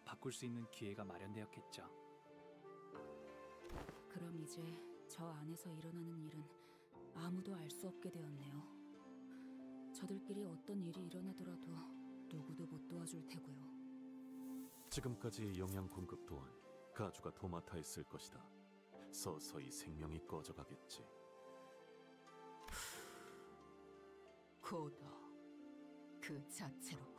S8: 바꿀 수 있는 기회가 마련되었겠죠.
S5: 그럼 이제 저 안에서 일어나는 일은 아무도 알 수 없게 되었네요. 저들끼리 어떤 일이 일어나더라도 누구도 못 도와줄 테고요.
S6: 지금까지 영양 공급 또한 가주가 도맡아 있을 것이다. 서서히 생명이 꺼져가겠지.
S5: 고도 그 자체로군.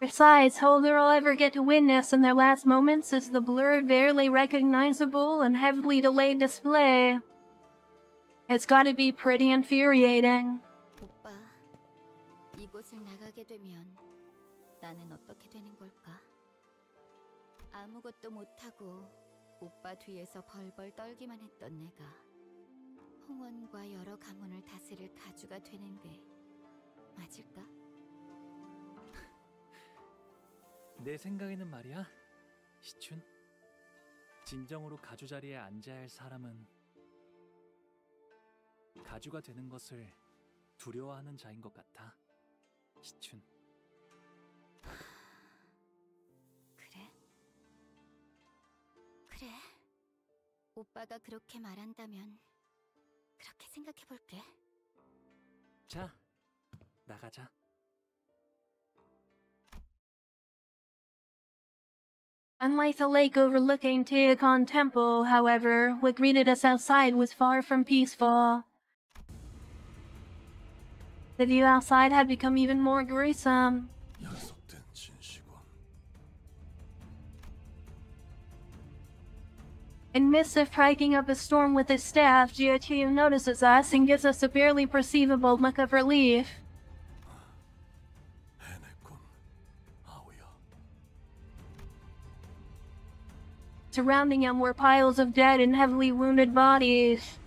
S1: Besides, all they'll ever get to witness in their last moments is the blurred, barely recognizable, and heavily delayed display. It's gotta be pretty infuriating.
S13: 오빠, 이곳을 나가게 되면 나는 어떻게 되는 걸까? 아무것도 못하고 오빠 뒤에서 벌벌 떨기만 했던 내가 홍원과 여러 가문을 다스릴 가주가 되는 게 맞을까?
S8: 내 생각에는 말이야, 시춘. 진정으로 가주 자리에 앉아야 할 사람은 가주가 되는 것을 두려워하는 자인 것 같아, 시춘.
S13: 그래? 그래. 오빠가 그렇게 말한다면 그렇게 생각해볼게.
S8: 자, 나가자.
S1: Unlike the lake overlooking Teokon Temple, however, what greeted us outside was far from peaceful. The view outside had become even more gruesome.
S6: 약속된 진시군.
S1: In midst of striking up a storm with his staff, Jiaqiu notices us and gives us a barely perceivable look of relief.
S6: 해냈군, 아우야.
S1: Surrounding him were piles of dead and heavily wounded bodies.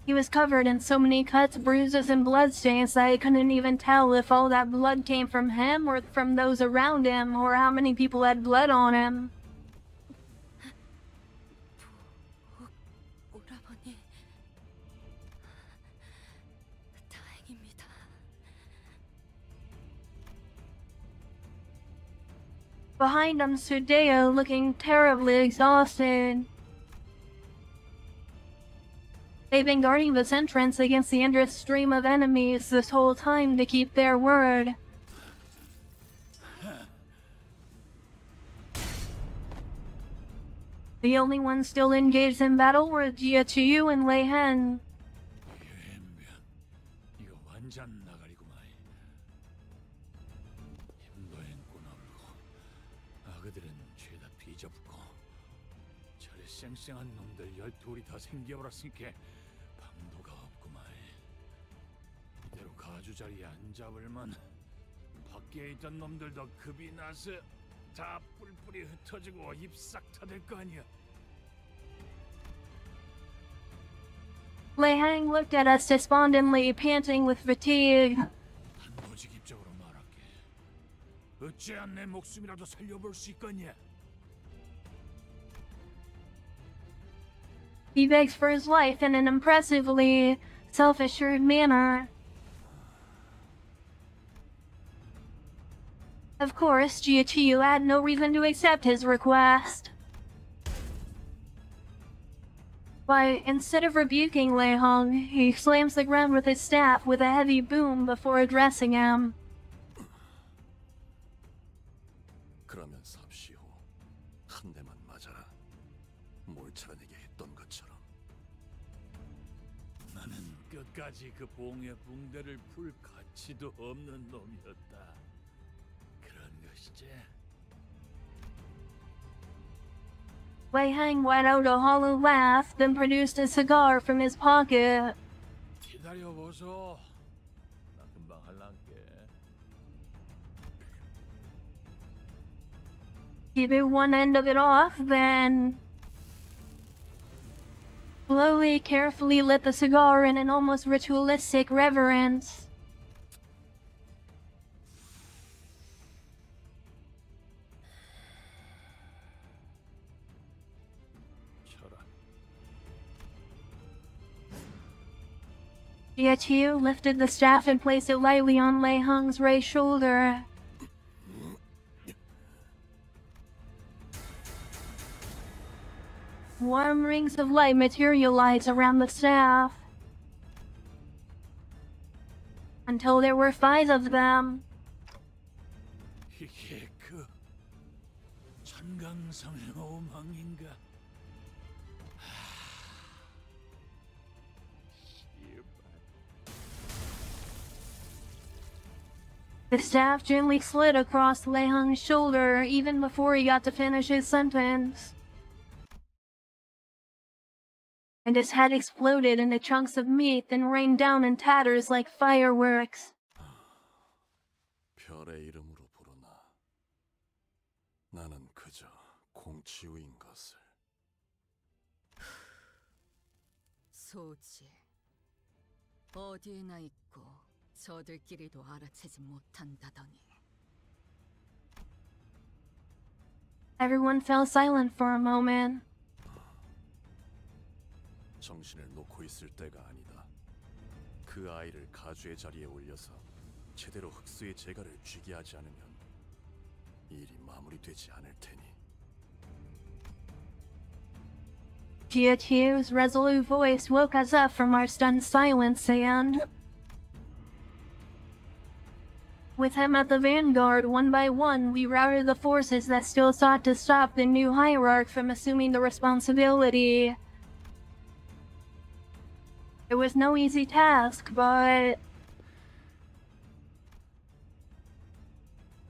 S1: He was covered in so many cuts, bruises, and bloodstains that I couldn't even tell if all that blood came from him or from those around him, or how many people had blood on him.
S13: 오라버니, 다행입니다.
S1: Behind him stood Deo, looking terribly exhausted. They've been guarding this entrance against the endless stream of enemies this whole time to keep their word. The only ones still engaged in battle were Jiaqiu and Lei Hen.
S6: 이거 완전 나가리구만. 힘도 행꾼 없고 아그들은 죄다 뒤져붙고 저리 쌩쌩한 놈들 12이 다 생겨버렸으니까 방도가 없구만. 이대로 가주 자리에 안 잡을만 밖에 있던 놈들도 급이 나서 다 뿔뿔이 흩어지고 입 싹 타될 거 아니야.
S1: Lei Hang looked at us despondently, panting with fatigue.
S6: 단도직입적으로 말할게. 어찌야 내 목숨이라도 살려볼 수 있겠냐?
S1: He begs for his life in an impressively self-assured manner. Of course, Jiaqiu had no reason to accept his request. Why, instead of rebuking Lei Hong, he slams the ground with his staff with a heavy boom before addressing him.
S6: 그러면 삽시오. 한 대만 맞아라. 몰차내게 했던 것처럼. 나는 끝까지 그 봉의 붕대를 풀 가치도 없는 놈이었다. 그런 것이지.
S1: Wei Hang let out a hollow laugh, then produced a cigar from his pocket.
S6: 기다려보소. 나 금방 할란게.
S1: He bit one end of it off, then slowly, carefully lit the cigar in an almost ritualistic reverence. Jiaqiu lifted the staff and placed it lightly on Lei Hong's right shoulder. Warm rings of light materialized around the staff, until there were 5 of them.
S6: 이게 그 천강성의 오망인가?
S1: The staff gently slid across Lei Hung's shoulder even before he got to finish his sentence. And his head exploded into chunks of meat, then rained down in tatters like fireworks.
S14: 별의 이름으로 부르나. 나는 그저 공치우인 것을.
S5: 소질. 어디에나 있고 저들끼리도 알아채지 못한다더니.
S1: Everyone fell silent for a moment.
S14: 정신을 놓고 있을 때가 아니다. 그 아이를 가주의 자리에 올려서 제대로 흑수의 재갈을 쥐게 하지 않으면 일이 마무리되지 않을 테니.
S1: Jiaqiu's resolute voice woke us up from our stunned silence, and with him at the vanguard, one by one, we routed the forces that still sought to stop the new hierarch from assuming the responsibility. It was no easy task, but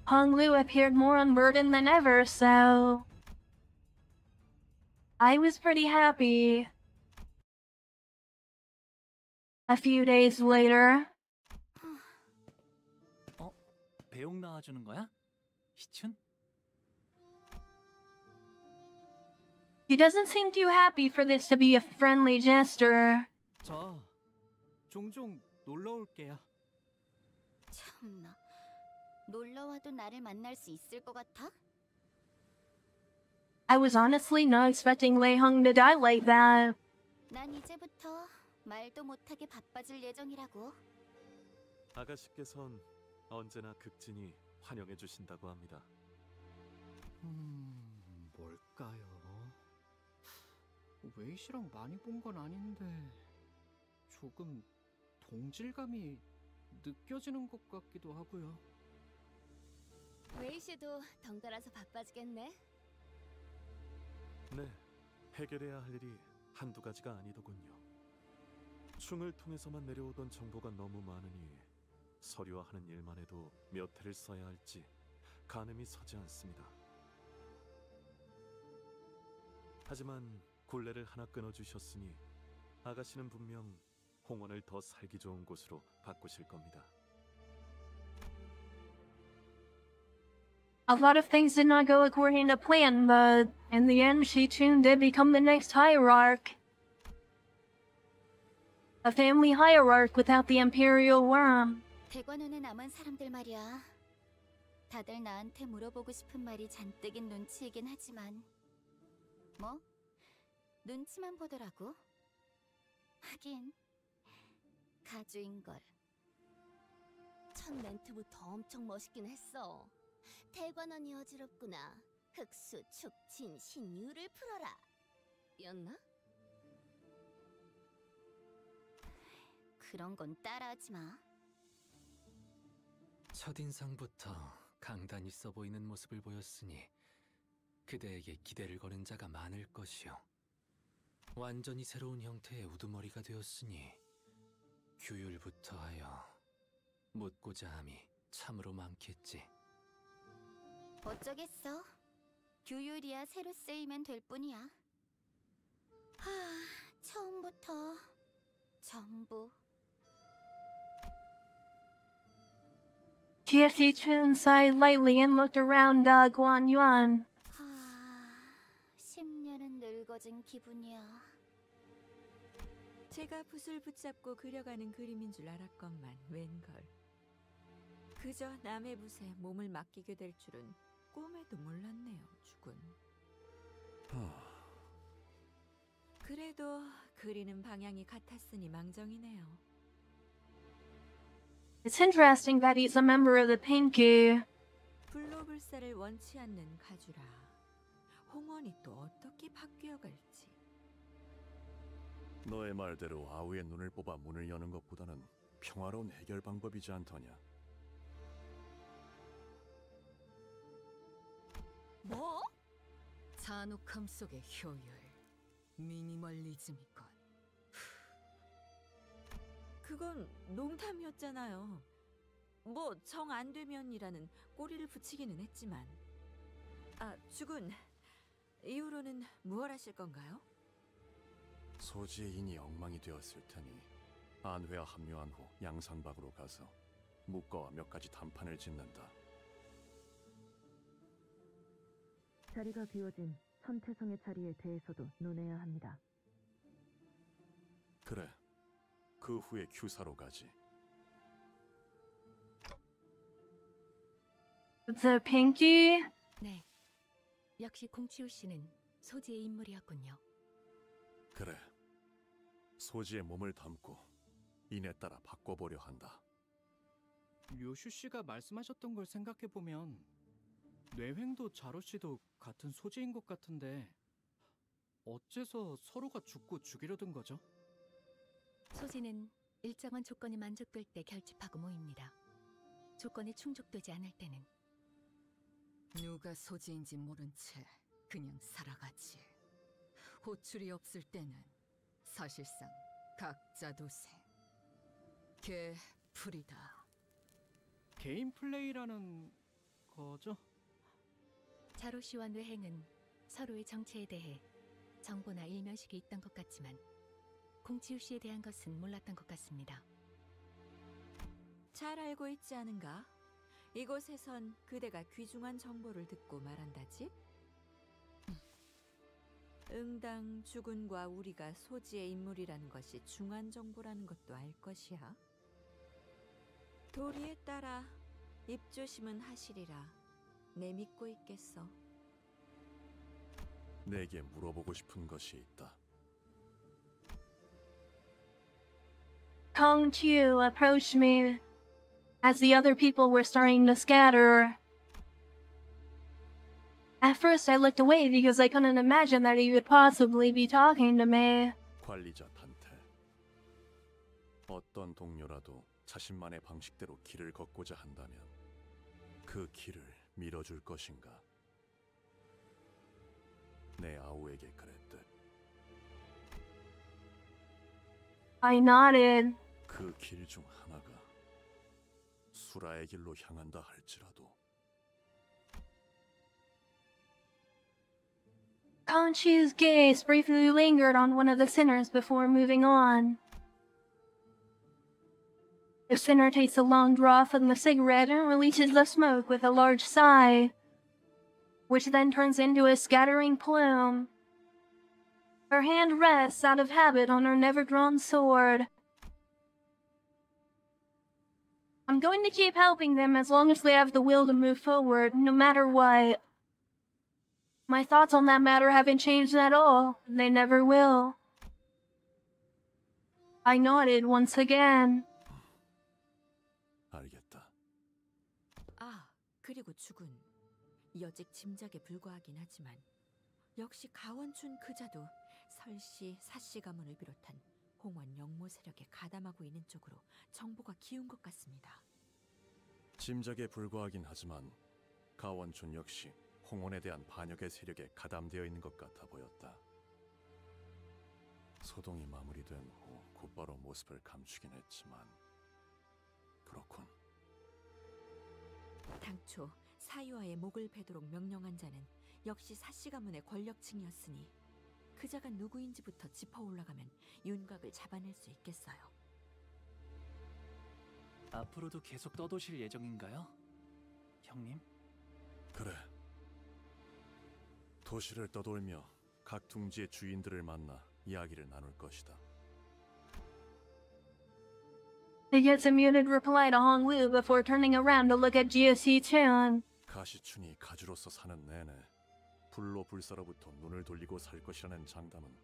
S1: Hong Lu appeared more unburdened than ever, so I was pretty happy. A few days later.
S8: 배옥 나와주는 거야? 희춘?
S1: He doesn't seem too happy for this to be a friendly gesture.
S4: 저 종종 놀러 올게요.
S13: 참나, 놀러와도 나를 만날 수 있을 것 같아?
S1: I was honestly not expecting Lei Hung to die like that.
S13: 난 이제부터 말도 못하게 바빠질 예정이라고.
S3: 아가씨께선 언제나 극진히 환영해 주신다고 합니다.
S4: 뭘까요? 웨이시랑 많이 본 건 아닌데 조금 동질감이 느껴지는 것 같기도 하고요.
S2: 웨이시도 덩달아서 바빠지겠네.
S3: 네, 해결해야 할 일이 한두 가지가 아니더군요. 충을 통해서만 내려오던 정보가 너무 많으니 서류화하는 일만 해도 몇 해를 써야 할지 가늠이 서지 않습니다. 하지만 굴레를 하나 끊어주셨으니 아가씨는 분명 홍원을 더 살기 좋은 곳으로 바꾸실 겁니다.
S1: A lot of things did not go according to plan, but in the end, Shi-chun did become the next hierarch. A family hierarch without the imperial worm.
S13: 대관원에 남은 사람들 말이야. 다들 나한테 물어보고 싶은 말이 잔뜩인 눈치이긴 하지만 뭐? 눈치만 보더라고. 하긴 가주인걸.
S2: 첫 멘트부터 엄청 멋있긴 했어. 대관원이 어지럽구나. 흑수, 축진, 신유를 풀어라. 였나?
S13: 그런 건 따라하지 마.
S8: 첫인상부터 강단 있어 보이는 모습을 보였으니 그대에게 기대를 거는 자가 많을 것이오. 완전히 새로운 형태의 우두머리가 되었으니 규율부터 하여 묻고자 함이 참으로 많겠지.
S13: 어쩌겠어. 규율이야 새로 쓰이면 될 뿐이야. 하, 처음부터 전부.
S1: Shi-chun sighed lightly and looked around Guan Yuan.
S13: 10년은 늙어진 기분이야.
S10: 제가 붓을 붙잡고 그려가는 그림인 줄 알았건만 웬걸. 그저 남의 붓에 몸을 맡기게 될 줄은 꿈에도 몰랐네요, 주군. 그래도 그리는 방향이 같았으니 망정이네요.
S1: It's interesting that he's a member of the Pinky.
S10: 불로불사를 원치 않는 가주라. 홍원이 또 어떻게 바뀌어갈지.
S14: 너의 말대로 아우의 눈을 뽑아 문을 여는 것보다는 평화로운 해결 방법이지 않더냐.
S5: 뭐? 잔혹함 속의 효율, 미니멀리즘이건.
S10: 그건 농담이었잖아요. 뭐 정 안 되면이라는 꼬리를 붙이기는 했지만. 아, 주군. 이후로는 무얼 하실 건가요?
S14: 소지의 인이 엉망이 되었을 테니 안회와 합류한 후 양산박으로 가서 묵과와 몇 가지 단판을 짓는다.
S11: 자리가 비워진 천태성의 자리에 대해서도 논해야 합니다.
S14: 그래. 그 후에 규사로 가지.
S1: The Pinky?
S15: 네. 역시 공치우 씨는 소지의 인물이었군요.
S14: 그래. 소지의 몸을 담고 인에 따라 바꿔보려 한다.
S16: 요슈 씨가 말씀하셨던 걸 생각해 보면 뇌횡도 자로 씨도 같은 소지인 것 같은데 어째서 서로가 죽고 죽이려던 거죠?
S15: 소지는 일정한 조건이 만족될 때 결집하고 모입니다. 조건이 충족되지 않을 때는
S5: 누가 소지인지 모른 채 그냥 살아가지. 호출이 없을 때는 사실상 각자 도생. 개풀이다.
S16: 개인 플레이라는 거죠?
S15: 자로 씨와 뇌행은 서로의 정체에 대해 정보나 일면식이 있던 것 같지만 공치우 씨에 대한 것은 몰랐던 것 같습니다.
S10: 잘 알고 있지 않은가? 이곳에선 그대가 귀중한 정보를 듣고 말한다지? 응당 주군과 우리가 소지의 인물이라는 것이 중한 정보라는 것도 알 것이야. 도리에 따라 입조심은 하시리라. 내 믿고 있겠어.
S14: 내게 물어보고 싶은 것이 있다.
S1: Kong Chiu approached me as the other people were starting to scatter. At first I looked away because I couldn't imagine that he would possibly be talking to me.
S14: 관리자 단테. 어떤 동료라도 자신만의 방식대로 길을 걷고자 한다면 그 길을 밀어줄 것인가? 내 아우에게 그랬듯.
S1: I nodded.
S14: 그 길 중 하나가 수라의 길로 향한다 할지라도.
S1: Kong Chiu's gaze briefly lingered on one of the sinners before moving on. The sinner takes a long draw from the cigarette and releases the smoke with a large sigh, which then turns into a scattering plume. Her hand rests out of habit on her never-drawn sword. I'm going to keep helping them as long as they have the will to move forward, no matter what. My thoughts on that matter haven't changed at all. They never will. I nodded once again.
S14: 알겠다.
S10: 아, 그리고 주군. 여직 짐작에 불과하긴 하지만 역시 가원춘 그자도 설씨, 사씨 가문을 비롯한 홍원 영모 세력에 가담하고 있는 쪽으로 정보가 기운 것 같습니다.
S14: 짐작에 불과하긴 하지만 가원춘 역시 홍원에 대한 반역의 세력에 가담되어 있는 것 같아 보였다. 소동이 마무리된 후 곧바로 모습을 감추긴 했지만 그렇군.
S10: 당초 사유아의 목을 베도록 명령한 자는 역시 사씨 가문의 권력층이었으니 그자가 누구인지부터 짚어 올라가면 윤곽을 잡아낼 수 있겠어요.
S8: 앞으로도 계속 떠도실 예정인가요? 형님?
S14: 그래. 도시를 떠돌며 각 둥지의 주인들을 만나 이야기를 나눌 것이다.
S1: He gets a muted reply to Hong Lu before turning around to look at GSC Chun.
S14: 가시춘이 가주로서 사는 내내 불로불사로부터 눈을 돌리고 살 것이라는 장담은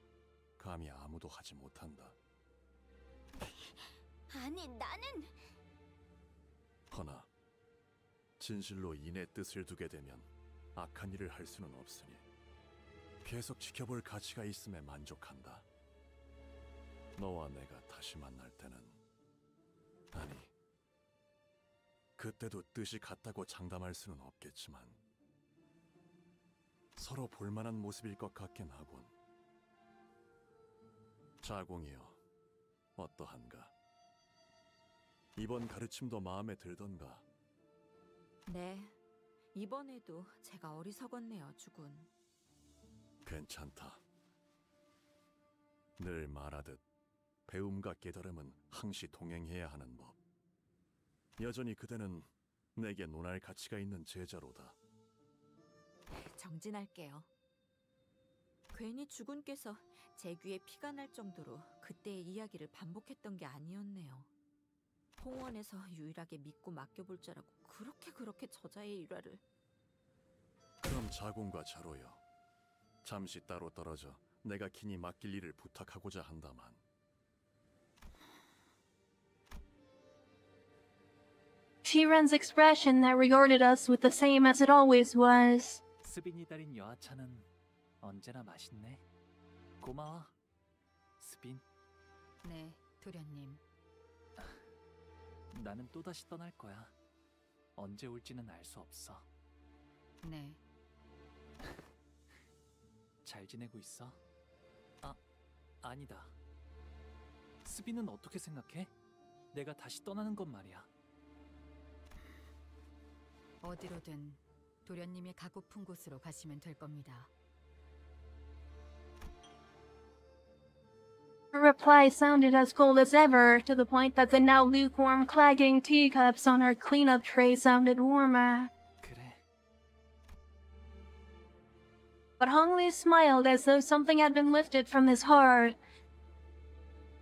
S14: 감히 아무도 하지 못한다.
S2: 아니, 나는...
S14: 허나 진실로 인의 뜻을 두게 되면 악한 일을 할 수는 없으니 계속 지켜볼 가치가 있음에 만족한다. 너와 내가 다시 만날 때는 아니 그때도 뜻이 같다고 장담할 수는 없겠지만 서로 볼만한 모습일 것 같긴 하군. 자공이여, 어떠한가? 이번 가르침도 마음에 들던가?
S10: 네, 이번에도 제가 어리석었네요, 주군.
S14: 괜찮다. 늘 말하듯 배움과 깨달음은 항시 동행해야 하는 법. 여전히 그대는 내게 논할 가치가 있는 제자로다.
S10: 정진할게요. 괜히 주군께서 제 귀에 피가 날 정도로 그때의 이야기를 반복했던 게 아니었네요. 홍원에서 유일하게 믿고 맡겨볼 줄 알고 그렇게 저자의 일화를.
S14: 그럼 자공과 자로여, 잠시 따로 떨어져 내가 긴히 맡길 일을 부탁하고자 한다만.
S1: Shiren's expression that regarded us with the same as it always was.
S8: 스빈이 달인 여하차는 언제나 맛있네. 고마워, 스빈.
S15: 네, 도련님.
S8: 나는 또다시 떠날 거야. 언제 올지는 알 수 없어.
S15: 네.
S8: 잘 지내고 있어? 아니다. 스빈은 어떻게 생각해? 내가 다시 떠나는 건 말이야.
S15: 어디로든 도련님이 가고픈 곳으로 가시면 될 겁니다.
S1: Her reply sounded as cold as ever, to the point that the now lukewarm clagging teacups on her cleanup tray sounded warmer.
S8: 그래.
S1: But Honglu smiled as though something had been lifted from his heart,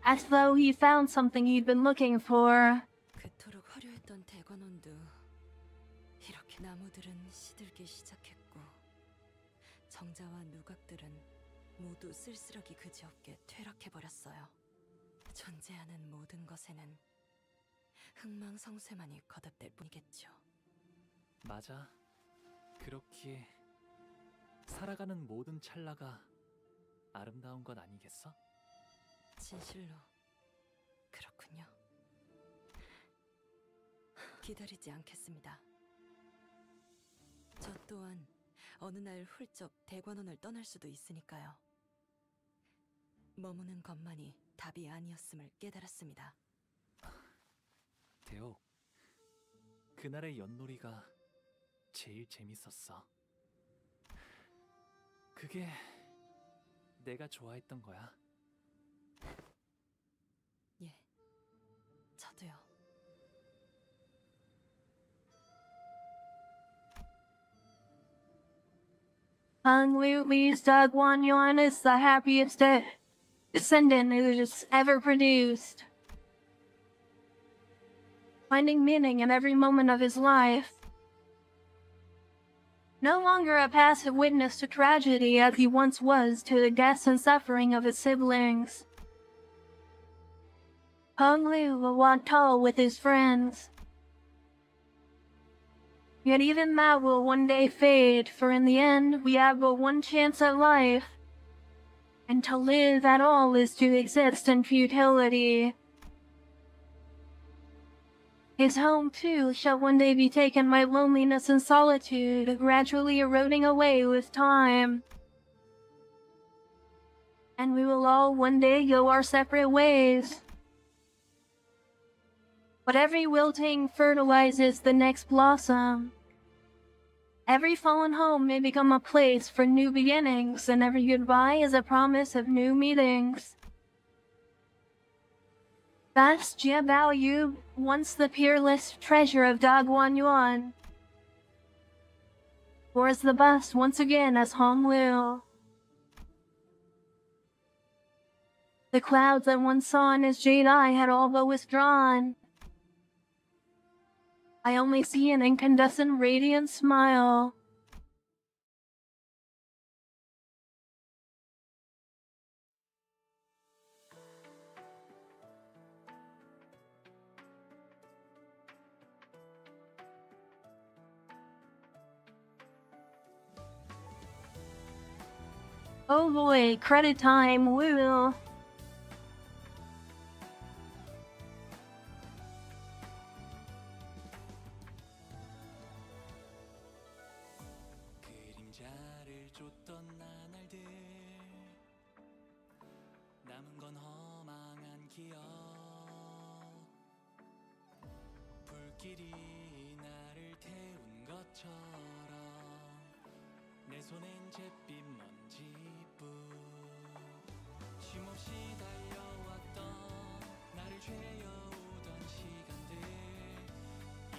S1: as though he found something he'd been looking for.
S5: 그토록 화려했던 대관원도 이렇게 나무들은 시들기 시작했고 정자와 누각들은 모두 쓸쓸하기 그지없게 퇴락해버렸어요. 존재하는 모든 것에는 흥망성쇠만이 거듭될 뿐이겠죠.
S8: 맞아. 그렇기에 살아가는 모든 찰나가 아름다운 것 아니겠어?
S5: 진실로 그렇군요. 기다리지 않겠습니다. 저 또한 어느 날 훌쩍 대관원을 떠날 수도 있으니까요. 머무는 것만이 답이 아니었음을 깨달았습니다.
S8: 대옥, 그날의 연놀이가 제일 재밌었어. 그게 내가 좋아했던 거야.
S5: 예, 저도요.
S1: Honglu Li's Doug Wanyuan is the happiest descendant it has ever produced, finding meaning in every moment of his life. No longer a passive witness to tragedy as he once was to the deaths and suffering of his siblings. Honglu will walk tall with his friends. Yet even that will one day fade, for in the end we have but one chance at life, and to live at all is to exist in futility. His home, too, shall one day be taken by loneliness and solitude, gradually eroding away with time. And we will all one day go our separate ways. But every wilting fertilizes the next blossom. Every fallen home may become a place for new beginnings, and every goodbye is a promise of new meetings. Thus Jia Baoyu, once the peerless treasure of Dagwan Yuan, pours the bust once again as Honglu. The clouds that once saw in his jade eye had all but withdrawn. I only see an incandescent radiant smile. Oh boy, credit time, woo!
S8: 그림자를 쫓던 나날들 남은 건 허망한 기억 것처럼 내 손엔 잿빛 먼지뿐 쉼없이 달려왔던 나를 죄어오던 시간들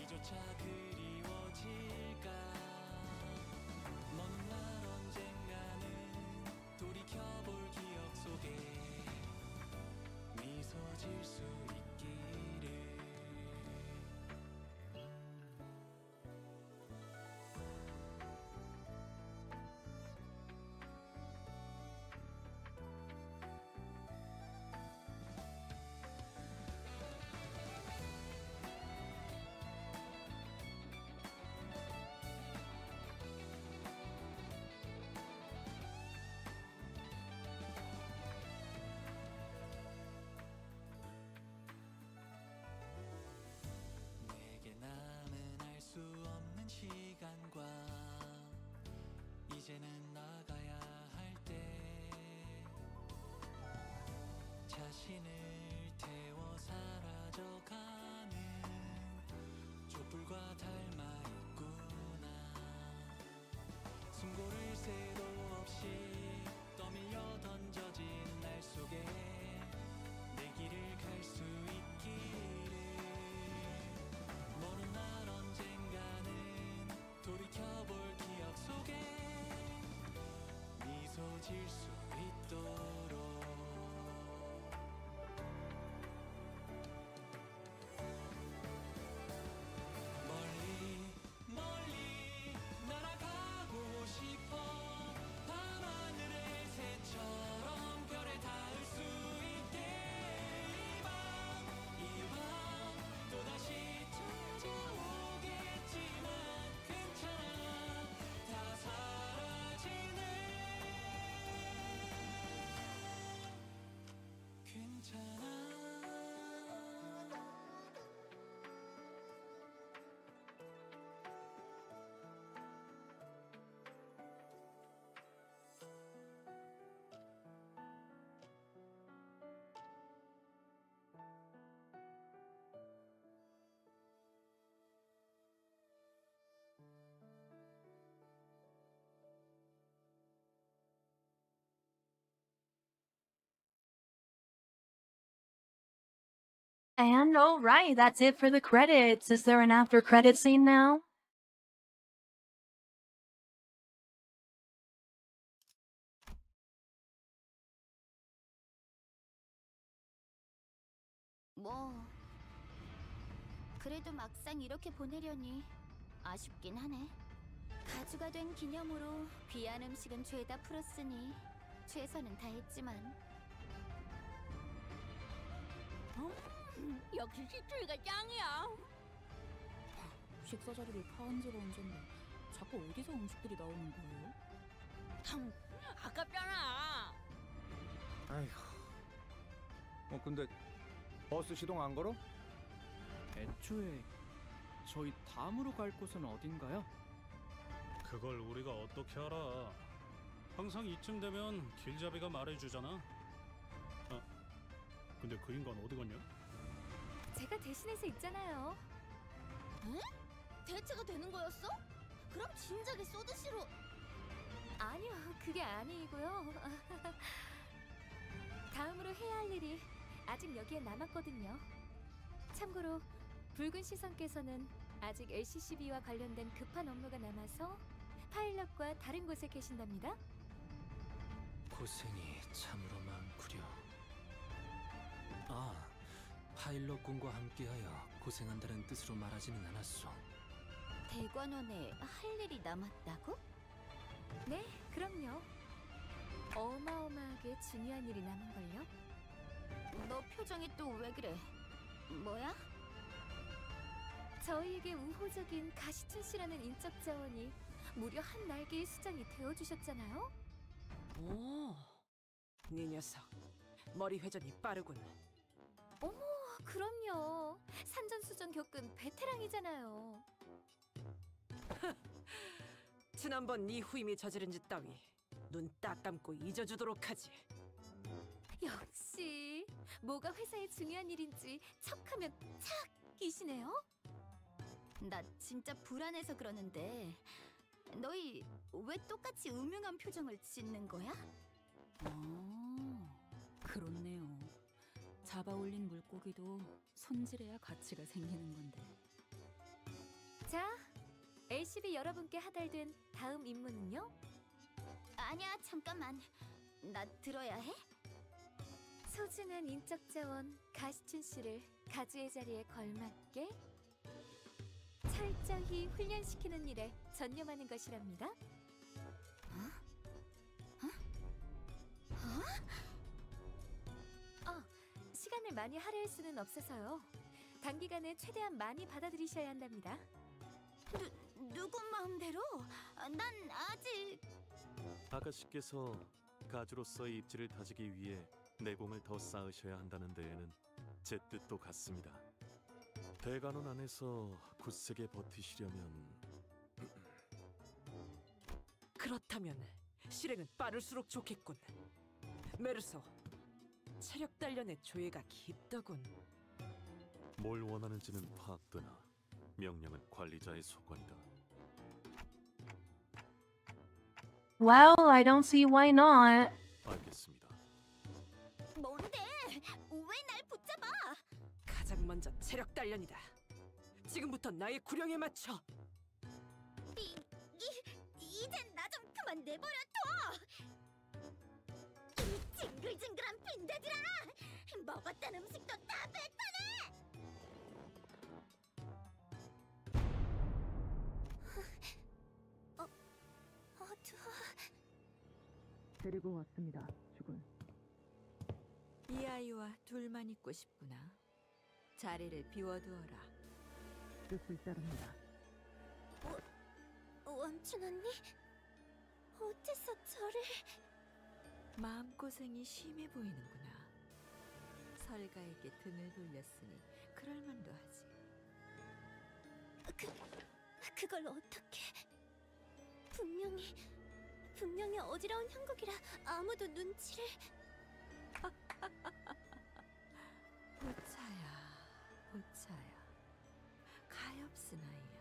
S8: 이조차 그리워질까 먼 날 언젠가는 돌이켜볼 기억 속에 미소 질 수 있기를 수 없는 시간과 이제는 나가야 할 때 자신을 태워 사라져가는 촛불과 닮아있구나 숨고를 새도 없이 떠밀려 던져진 날 속에 내 길을 갈 수 있기를 먼 날 언젠가는 돌이켜볼 기억 속에 미소 질 수 있도록 멀리 멀리 날아가고 싶어 밤하늘의 새처럼 별에 닿을 수 있게 이 밤 또다시 찾아오겠지만 괜찮아 다 사라지네 괜찮아
S1: And alright, that's it for the credits. Is there an after credit scene now?
S13: 뭐 그래도 막상 이렇게 보내려니 아쉽긴 하네. 가주가 된 기념으로 귀한 음식은 죄다 풀었으니 최선은 다했지만 역시 시추이가 짱이야.
S5: 식사 자리를 파한 지가 언젠데 자꾸 어디서 음식들이 나오는 거예요?
S13: 참 아깝잖아.
S17: 아휴. 근데 버스 시동 안 걸어?
S16: 애초에 저희 다음으로 갈 곳은 어딘가요?
S18: 그걸 우리가 어떻게 알아? 항상 이쯤 되면 길잡이가 말해주잖아. 아, 근데 그 인간 어디 갔냐?
S15: 제가 대신해서 있잖아요.
S13: 응? 대체가 되는 거였어? 그럼 진작에 쏘듯이로.
S15: 아니요, 그게 아니고요. 다음으로 해야 할 일이 아직 여기에 남았거든요. 참고로 붉은 시선께서는 아직 LCCB와 관련된 급한 업무가 남아서 파일럿과 다른 곳에 계신답니다.
S8: 고생이 참으로 많구려. 아, 파일럿군과 함께하여 고생한다는 뜻으로 말하지는 않았소.
S13: 대관원에 할 일이 남았다고?
S15: 네, 그럼요. 어마어마하게 중요한 일이 남은걸요?
S13: 너 표정이 또 왜 그래? 뭐야?
S15: 저희에게 우호적인 가시춘 씨라는 인적 자원이 무려 한 날개의 수장이 되어주셨잖아요?
S19: 오, 네 녀석 머리 회전이 빠르군.
S15: 어머, 그럼요. 산전수전 겪은 베테랑이잖아요.
S19: 지난번 네 후임이 저지른 짓 따위 눈 딱 감고 잊어주도록 하지.
S15: 역시 뭐가 회사에 중요한 일인지 척하면 착이시네요.
S13: 나 진짜 불안해서 그러는데 너희 왜 똑같이 음흉한 표정을 짓는 거야?
S5: 그렇네요. 잡아올린 물고기도 손질해야 가치가 생기는 건데.
S15: 자, LCB 여러분께 하달된 다음 임무는요?
S13: 아니야, 잠깐만. 나 들어야 해?
S15: 소중한 인적 자원 가시춘 씨를 가주의 자리에 걸맞게 철저히 훈련시키는 일에 전념하는 것이랍니다. 시간을 많이 할애할 수는 없어서요. 단기간에 최대한 많이 받아들이셔야 한답니다.
S13: 누구 마음대로? 난 아직...
S3: 아가씨께서 가주로서의 입지를 다지기 위해 내공을 더 쌓으셔야 한다는 데에는 제 뜻도 같습니다. 대관원 안에서 굳세게 버티시려면
S19: 그렇다면 실행은 빠를수록 좋겠군. 메르소, 체력 단련의 조예가 깊더군.
S3: 뭘 원하는지는 파악되나 명령은 관리자의 소관이다.
S1: Well, I don't see why not.
S3: 알겠습니다.
S13: 뭔데? 왜 날 붙잡아?
S19: 가장 먼저 체력 단련이다. 지금부터 나의 구령에 맞춰.
S13: 이젠 나 좀 그만 내버려 둬! 이 징글징글한 빈대들아! 먹었던 음식도 다 뱉어내! 어두워.
S5: 데리고 왔습니다, 주군.
S10: 이 아이와 둘만 있고 싶구나. 자리를 비워두어라.
S5: 뜻을 따릅니다.
S13: 원춘 언니? 어째서 저를...
S10: 마음고생이 심해 보이는구나. 설가에게 등을 돌렸으니 그럴만도 하지.
S13: 그걸 어떻게... 분명히 어지러운 형국이라 아무도 눈치를...
S10: 보차야. 가엾은 아이야.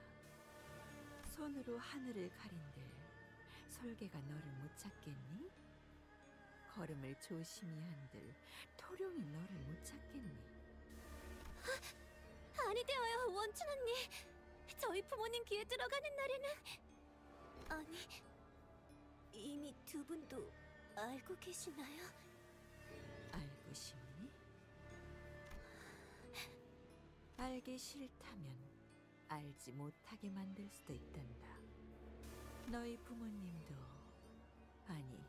S10: 손으로 하늘을 가린들 솔개가 너를 못 찾겠니? 걸음을 조심히 한들 토룡이 너를 못 찾겠니?
S13: 아니 되어요, 원춘 언니. 저희 부모님 귀에 들어가는 날에는... 아니, 이미 두 분도 알고 계시나요?
S10: 알고 싶니? 알기 싫다면 알지 못하게 만들 수도 있단다. 너희 부모님도, 아니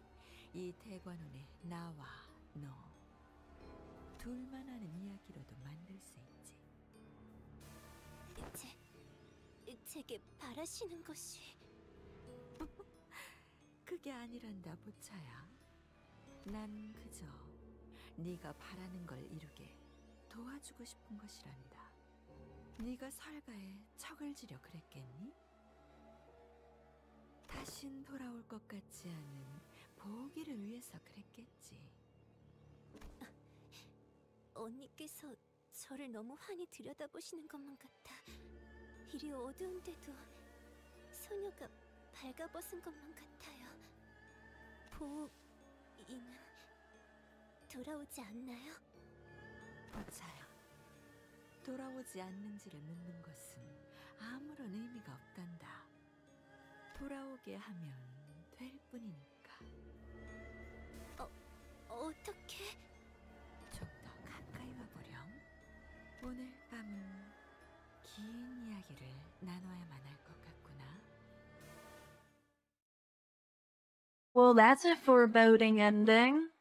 S10: 이 대관원의 나와 너 둘만 아는 이야기로도 만들 수 있지.
S13: 제게 바라시는 것이...
S10: 그게 아니란다, 보차야. 난 그저 네가 바라는 걸 이루게 도와주고 싶은 것이란다. 네가 설가에 척을 지려 그랬겠니? 다신 돌아올 것 같지 않은 보기를 위해서 그랬겠지.
S13: 언니께서 저를 너무 환히 들여다보시는 것만 같아 이리 어두운데도 소녀가 발가벗은 것만 같아요. 보이는 돌아오지 않나요?
S10: 보차야, 돌아오지 않는지를 묻는 것은 아무런 의미가 없단다. 돌아오게 하면 될 뿐이니까.
S13: 어떻게?
S10: 좀 더 가까이 와보렴. 오늘 밤은 긴 이야기를 나눠야만 할 것 같구나.
S1: Well, that's a foreboding ending.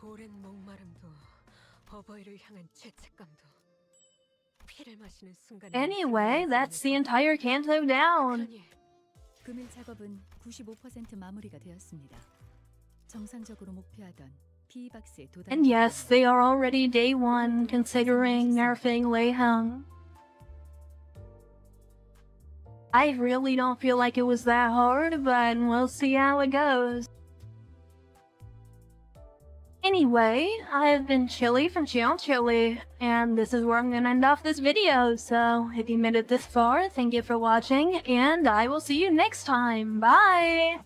S19: 오랜 목마름도 어버이를 향한 죄책감도 피를 마시는 순간에
S1: Anyway, that's the entire canto down.
S11: 금일 작업은 95% 마무리가 되었습니다. 정상적으로 목표하던 PE-박스에 도달.
S1: And yes, they are already day one, considering nerfing Lei Heng. I really don't feel like it was that hard, but we'll see how it goes. Anyway, I have been Chili from Chill Chili, and this is where I'm gonna end off this video. So, if you made it this far, thank you for watching, and I will see you next time. Bye!